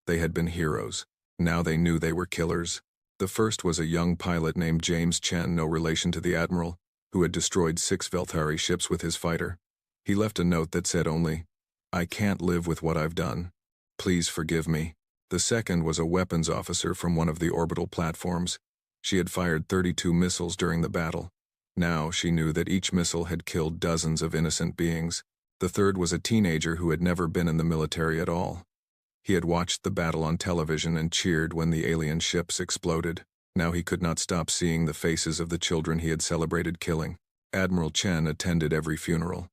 They had been heroes. Now they knew they were killers. The first was a young pilot named James Chen, no relation to the admiral, who had destroyed 6 Velthari ships with his fighter. He left a note that said only, "I can't live with what I've done. Please forgive me." The second was a weapons officer from one of the orbital platforms. She had fired 32 missiles during the battle. Now she knew that each missile had killed dozens of innocent beings. The third was a teenager who had never been in the military at all. He had watched the battle on television and cheered when the alien ships exploded. Now he could not stop seeing the faces of the children he had celebrated killing. Admiral Chen attended every funeral.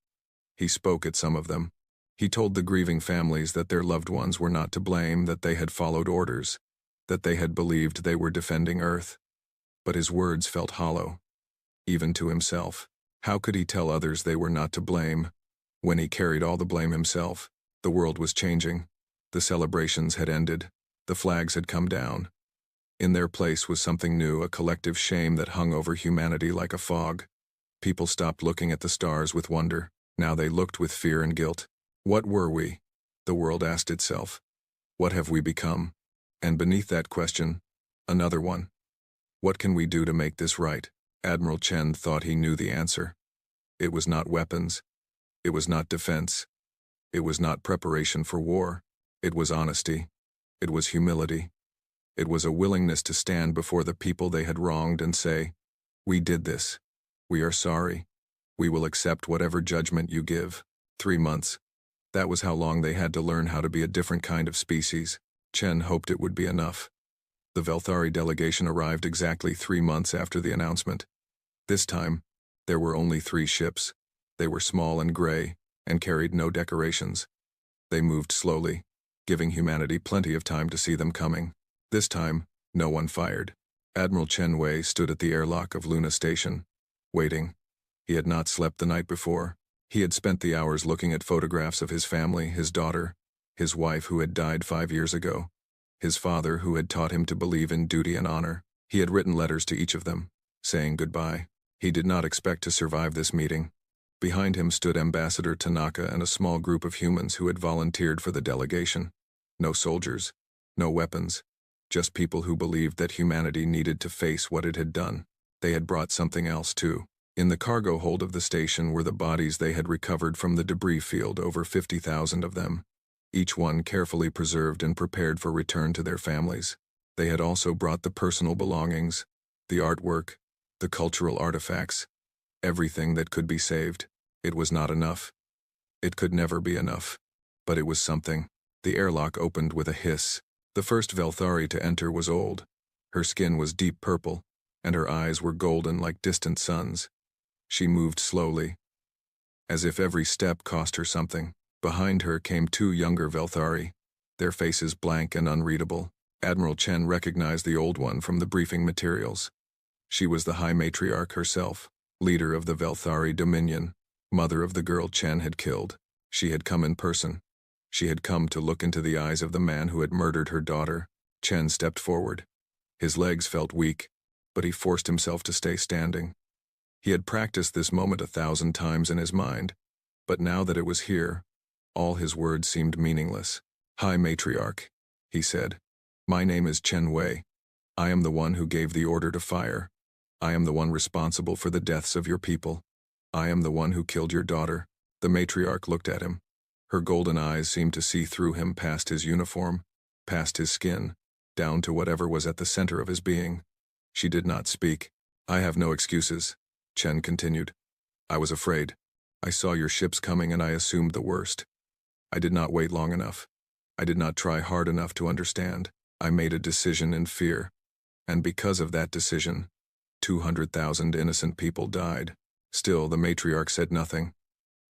He spoke at some of them. He told the grieving families that their loved ones were not to blame, that they had followed orders, that they had believed they were defending Earth. But his words felt hollow, even to himself. How could he tell others they were not to blame, when he carried all the blame himself? The world was changing. The celebrations had ended. The flags had come down. In their place was something new, a collective shame that hung over humanity like a fog. People stopped looking at the stars with wonder. Now they looked with fear and guilt. What were we? The world asked itself. What have we become? And beneath that question, another one. What can we do to make this right? Admiral Chen thought he knew the answer. It was not weapons. It was not defense. It was not preparation for war. It was honesty. It was humility. It was a willingness to stand before the people they had wronged and say, "We did this. We are sorry. We will accept whatever judgment you give." 3 months. That was how long they had to learn how to be a different kind of species. Chen hoped it would be enough. The Velthari delegation arrived exactly 3 months after the announcement. This time, There were only 3 ships. They were small and gray, and carried no decorations. They moved slowly, giving humanity plenty of time to see them coming. This time, no one fired. Admiral Chen Wei stood at the airlock of Luna Station, waiting. He had not slept the night before. He had spent the hours looking at photographs of his family, his daughter, his wife who had died 5 years ago, his father who had taught him to believe in duty and honor. He had written letters to each of them, saying goodbye. He did not expect to survive this meeting. Behind him stood Ambassador Tanaka and a small group of humans who had volunteered for the delegation. No soldiers, no weapons, just people who believed that humanity needed to face what it had done. They had brought something else too. In the cargo hold of the station were the bodies they had recovered from the debris field, over 50,000 of them, each one carefully preserved and prepared for return to their families. They had also brought the personal belongings, the artwork, the cultural artifacts, everything that could be saved. It was not enough. It could never be enough. But it was something. The airlock opened with a hiss. The first Velthari to enter was old. Her skin was deep purple, and her eyes were golden like distant suns. She moved slowly, as if every step cost her something. Behind her came 2 younger Velthari, their faces blank and unreadable. Admiral Chen recognized the old one from the briefing materials. She was the High Matriarch herself, leader of the Velthari Dominion, mother of the girl Chen had killed. She had come in person. She had come to look into the eyes of the man who had murdered her daughter. Chen stepped forward. His legs felt weak, but he forced himself to stay standing. He had practiced this moment 1,000 times in his mind, but now that it was here, all his words seemed meaningless. "High Matriarch," he said. "My name is Chen Wei. I am the one who gave the order to fire. I am the one responsible for the deaths of your people. I am the one who killed your daughter." The matriarch looked at him. Her golden eyes seemed to see through him, past his uniform, past his skin, down to whatever was at the center of his being. She did not speak. "I have no excuses," Chen continued. "I was afraid. I saw your ships coming and I assumed the worst. I did not wait long enough. I did not try hard enough to understand. I made a decision in fear. And because of that decision, 200,000 innocent people died." Still, the matriarch said nothing.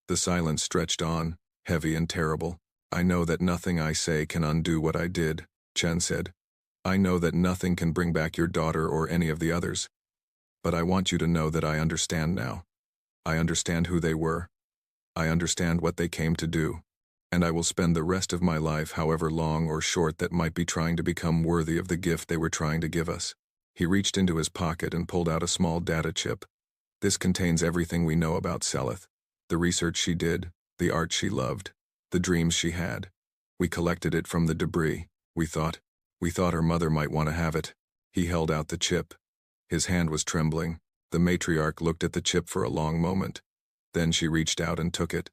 The silence stretched on, heavy and terrible. "I know that nothing I say can undo what I did," Chen said. "I know that nothing can bring back your daughter or any of the others. But I want you to know that I understand now. I understand who they were. I understand what they came to do. And I will spend the rest of my life, however long or short that might be, trying to become worthy of the gift they were trying to give us." He reached into his pocket and pulled out a small data chip. "This contains everything we know about Seleth. The research she did, the art she loved, the dreams she had. We collected it from the debris. We thought her mother might want to have it." He held out the chip. His hand was trembling. The matriarch looked at the chip for a long moment. Then she reached out and took it.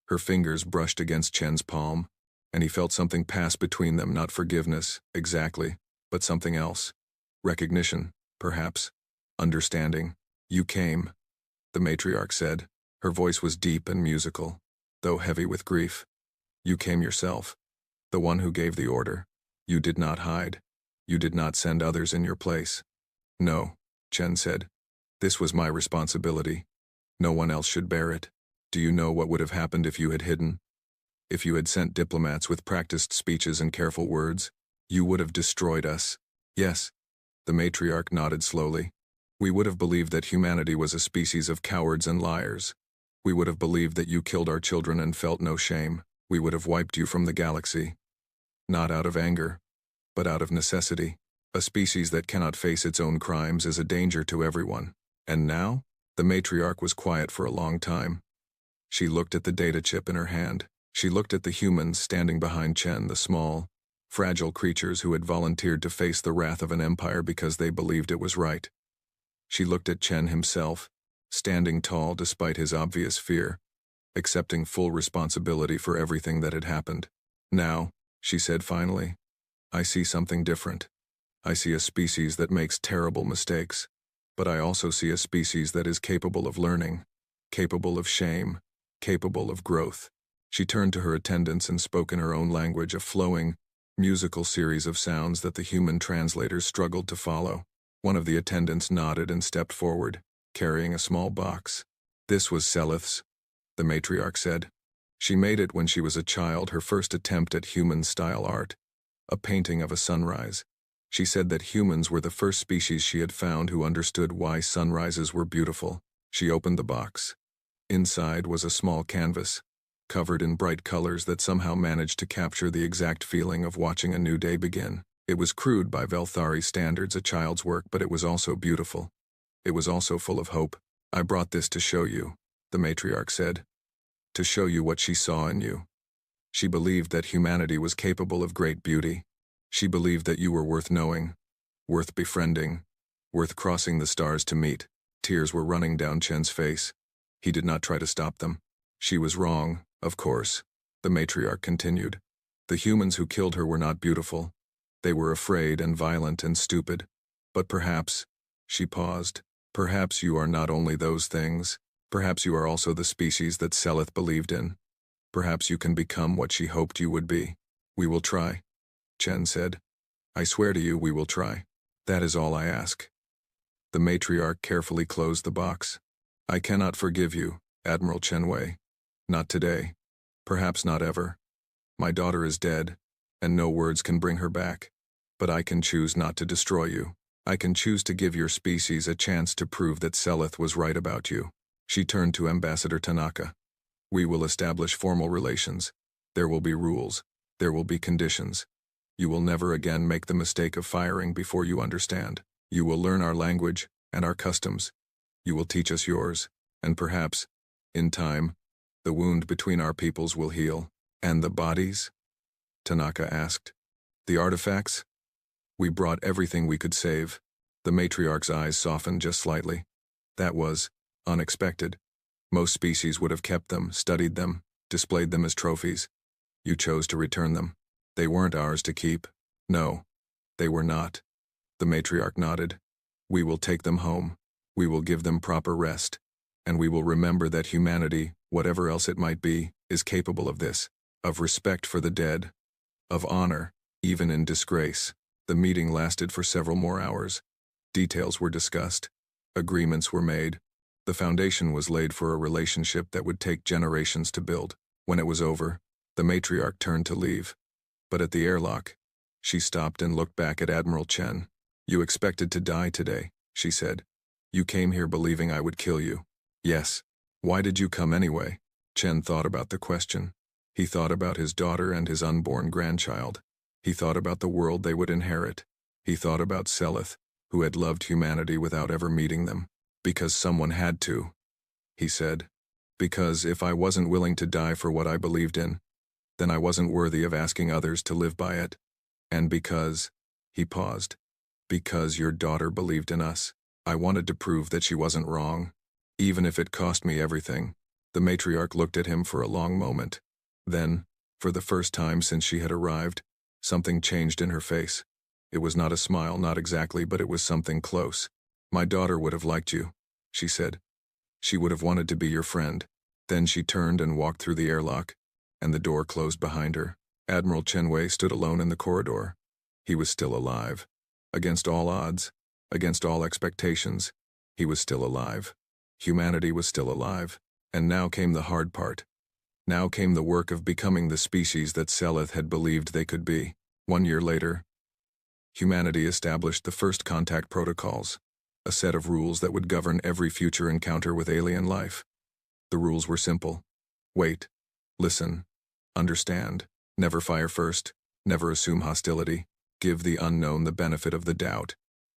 Her fingers brushed against Chen's palm, and he felt something pass between them, not forgiveness, exactly, but something else. Recognition, perhaps. Understanding. "You came," the matriarch said. Her voice was deep and musical, though heavy with grief. "You came yourself, the one who gave the order. You did not hide. You did not send others in your place." "No," Chen said. "This was my responsibility. No one else should bear it. Do you know what would have happened if you had hidden? If you had sent diplomats with practiced speeches and careful words? You would have destroyed us." "Yes," the matriarch nodded slowly. "We would have believed that humanity was a species of cowards and liars. We would have believed that you killed our children and felt no shame. We would have wiped you from the galaxy. Not out of anger, but out of necessity. A species that cannot face its own crimes is a danger to everyone. And now?" The matriarch was quiet for a long time. She looked at the data chip in her hand. She looked at the humans standing behind Chen, the small, fragile creatures who had volunteered to face the wrath of an empire because they believed it was right. She looked at Chen himself, standing tall despite his obvious fear, accepting full responsibility for everything that had happened. "Now," she said finally, "I see something different. I see a species that makes terrible mistakes, but I also see a species that is capable of learning, capable of shame, capable of growth." She turned to her attendants and spoke in her own language, a flowing, musical series of sounds that the human translators struggled to follow. One of the attendants nodded and stepped forward, carrying a small box. This was Selith's, the matriarch said. She made it when she was a child, her first attempt at human-style art, a painting of a sunrise. She said that humans were the first species she had found who understood why sunrises were beautiful. She opened the box. Inside was a small canvas, covered in bright colors that somehow managed to capture the exact feeling of watching a new day begin. It was crude by Velthari standards, a child's work, but it was also beautiful. It was also full of hope. I brought this to show you, the matriarch said. To show you what she saw in you. She believed that humanity was capable of great beauty. She believed that you were worth knowing, worth befriending, worth crossing the stars to meet. Tears were running down Chen's face. He did not try to stop them. She was wrong, of course, the matriarch continued. The humans who killed her were not beautiful. They were afraid and violent and stupid. But perhaps, she paused, perhaps you are not only those things. Perhaps you are also the species that Selith believed in. Perhaps you can become what she hoped you would be. We will try, Chen said. I swear to you we will try. That is all I ask. The matriarch carefully closed the box. I cannot forgive you, Admiral Chenwei. Not today. Perhaps not ever. My daughter is dead, and no words can bring her back. But I can choose not to destroy you. I can choose to give your species a chance to prove that Selith was right about you. She turned to Ambassador Tanaka. We will establish formal relations. There will be rules. There will be conditions. You will never again make the mistake of firing before you understand. You will learn our language and our customs. You will teach us yours, and perhaps, in time, the wound between our peoples will heal. And the bodies? Tanaka asked. The artifacts? We brought everything we could save. The matriarch's eyes softened just slightly. That was unexpected. Most species would have kept them, studied them, displayed them as trophies. You chose to return them. They weren't ours to keep. No, they were not. The matriarch nodded. We will take them home. We will give them proper rest. And we will remember that humanity, whatever else it might be, is capable of this, of respect for the dead, of honor, even in disgrace. The meeting lasted for several more hours. Details were discussed. Agreements were made. The foundation was laid for a relationship that would take generations to build. When it was over, the matriarch turned to leave. But at the airlock, she stopped and looked back at Admiral Chen. You expected to die today, she said. You came here believing I would kill you. Yes. Why did you come anyway? Chen thought about the question. He thought about his daughter and his unborn grandchild. He thought about the world they would inherit. He thought about Selith, who had loved humanity without ever meeting them. Because someone had to, he said. Because if I wasn't willing to die for what I believed in, then I wasn't worthy of asking others to live by it. And because, he paused, because your daughter believed in us, I wanted to prove that she wasn't wrong, even if it cost me everything. The matriarch looked at him for a long moment. Then, for the first time since she had arrived, something changed in her face. It was not a smile, not exactly, but it was something close. My daughter would have liked you, she said. She would have wanted to be your friend. Then she turned and walked through the airlock, and the door closed behind her. Admiral Chenwei stood alone in the corridor. He was still alive. Against all odds, against all expectations, he was still alive. Humanity was still alive. And now came the hard part. Now came the work of becoming the species that Selith had believed they could be. 1 year later, humanity established the first contact protocols, a set of rules that would govern every future encounter with alien life. The rules were simple. Wait, listen, understand, never fire first, never assume hostility, give the unknown the benefit of the doubt,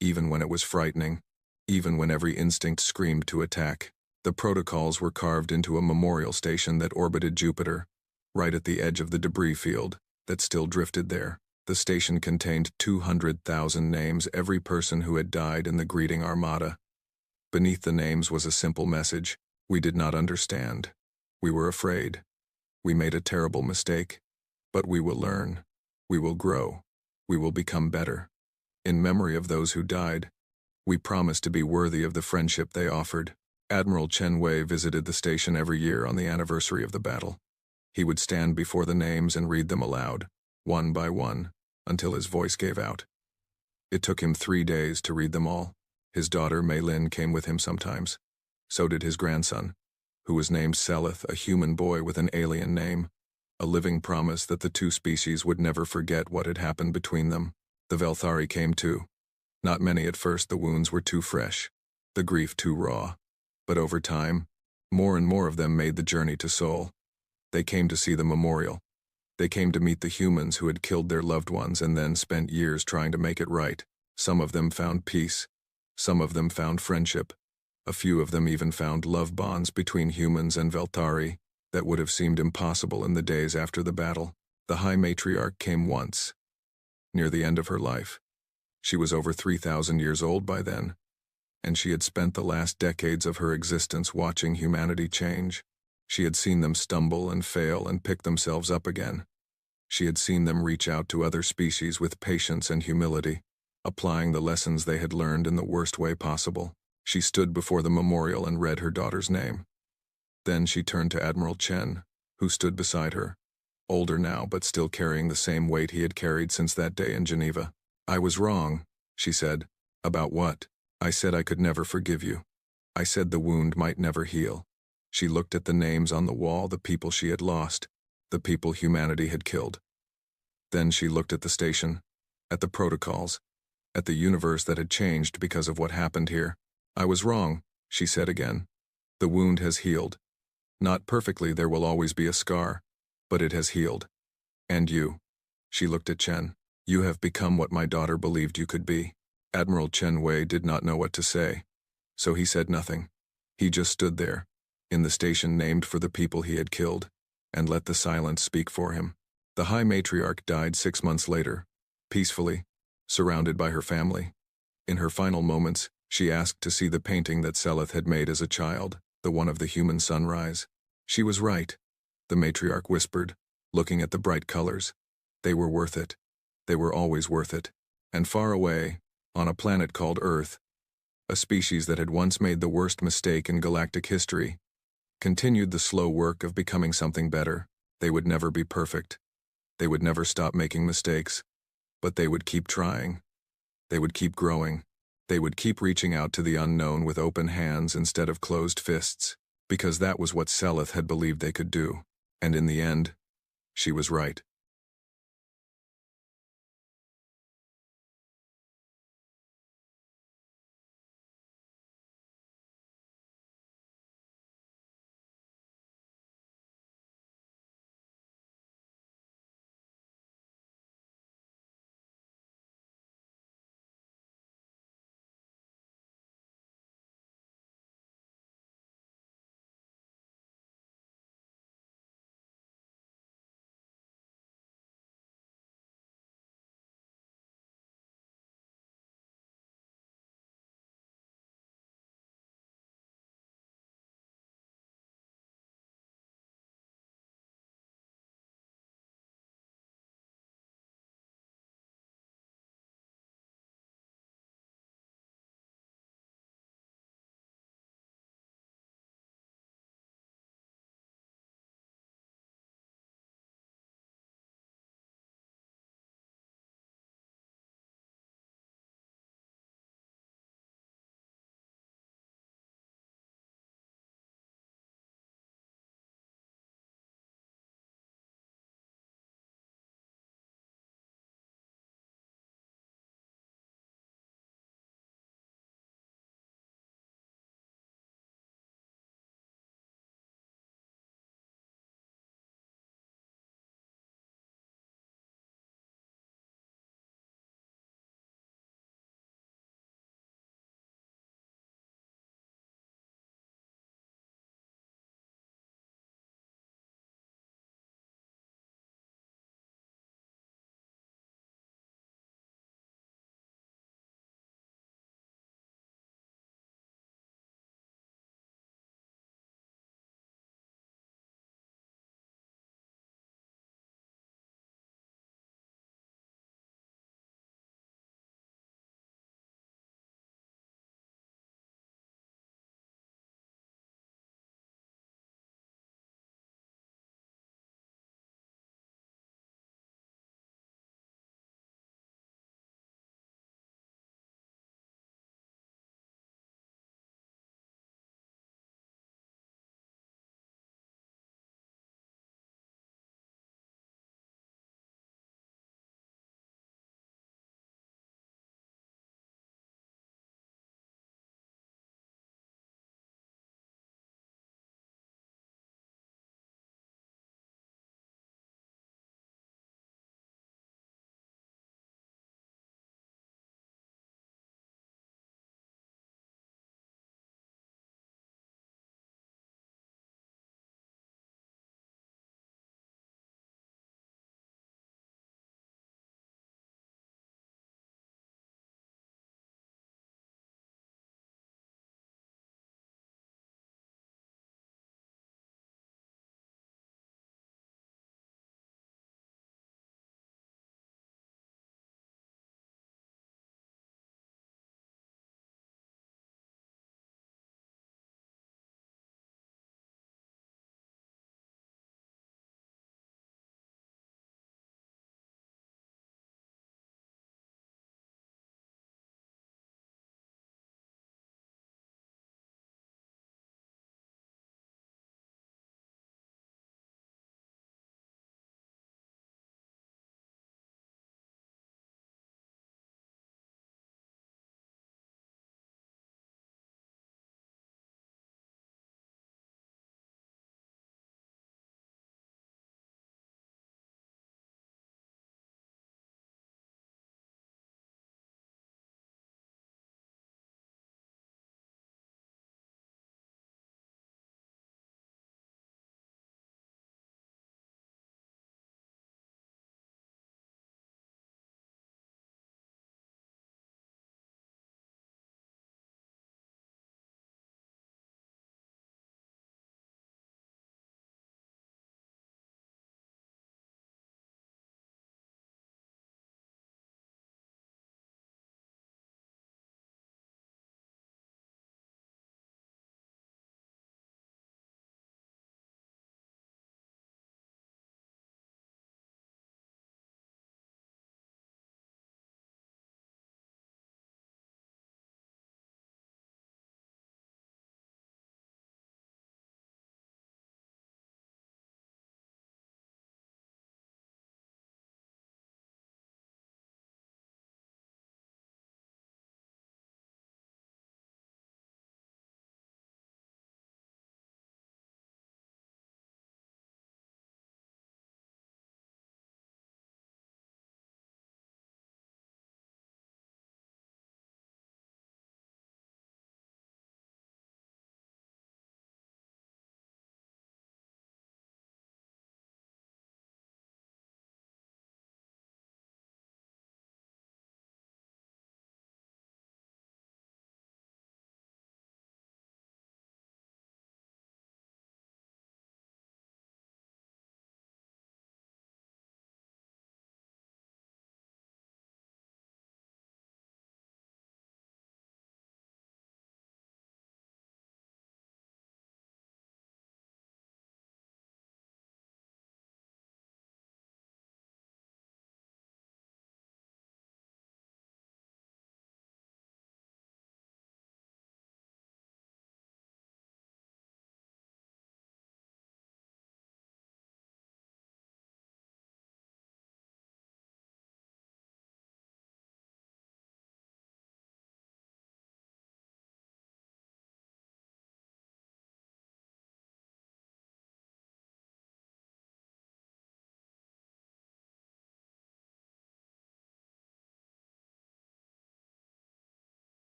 even when it was frightening, even when every instinct screamed to attack. The protocols were carved into a memorial station that orbited Jupiter, right at the edge of the debris field that still drifted there. The station contained 200,000 names, every person who had died in the greeting armada. Beneath the names was a simple message. We did not understand. We were afraid. We made a terrible mistake. But we will learn. We will grow. We will become better. In memory of those who died, we promised to be worthy of the friendship they offered. Admiral Chenwei visited the station every year on the anniversary of the battle. He would stand before the names and read them aloud, one by one, until his voice gave out. It took him 3 days to read them all. His daughter, Mei Lin, came with him sometimes. So did his grandson. who was named Seleth, a human boy with an alien name, a living promise that the two species would never forget what had happened between them. The Velthari came too. Not many at first. The wounds were too fresh, the grief too raw. But over time, more and more of them made the journey to Sol. They came to see the memorial. They came to meet the humans who had killed their loved ones and then spent years trying to make it right. Some of them found peace. Some of them found friendship. A few of them even found love bonds between humans and Velthari that would have seemed impossible in the days after the battle. The High Matriarch came once, near the end of her life. She was over 3,000 years old by then, and she had spent the last decades of her existence watching humanity change. She had seen them stumble and fail and pick themselves up again. She had seen them reach out to other species with patience and humility, applying the lessons they had learned in the worst way possible. She stood before the memorial and read her daughter's name. Then she turned to Admiral Chen, who stood beside her, older now but still carrying the same weight he had carried since that day in Geneva. "I was wrong," she said. "About what?" "I said I could never forgive you. I said the wound might never heal." She looked at the names on the wall, the people she had lost, the people humanity had killed. Then she looked at the station, at the protocols, at the universe that had changed because of what happened here. "I was wrong," she said again. "The wound has healed. Not perfectly, there will always be a scar, but it has healed. And you," she looked at Chen, "you have become what my daughter believed you could be." Admiral Chen Wei did not know what to say, so he said nothing. He just stood there, in the station named for the people he had killed, and let the silence speak for him. The High Matriarch died 6 months later, peacefully, surrounded by her family. In her final moments, she asked to see the painting that Seleth had made as a child, the one of the human sunrise. "She was right," the matriarch whispered, looking at the bright colors. "They were worth it. They were always worth it." And far away, on a planet called Earth, a species that had once made the worst mistake in galactic history, continued the slow work of becoming something better. They would never be perfect. They would never stop making mistakes. But they would keep trying. They would keep growing. They would keep reaching out to the unknown with open hands instead of closed fists, because that was what Seleth had believed they could do. And in the end, she was right.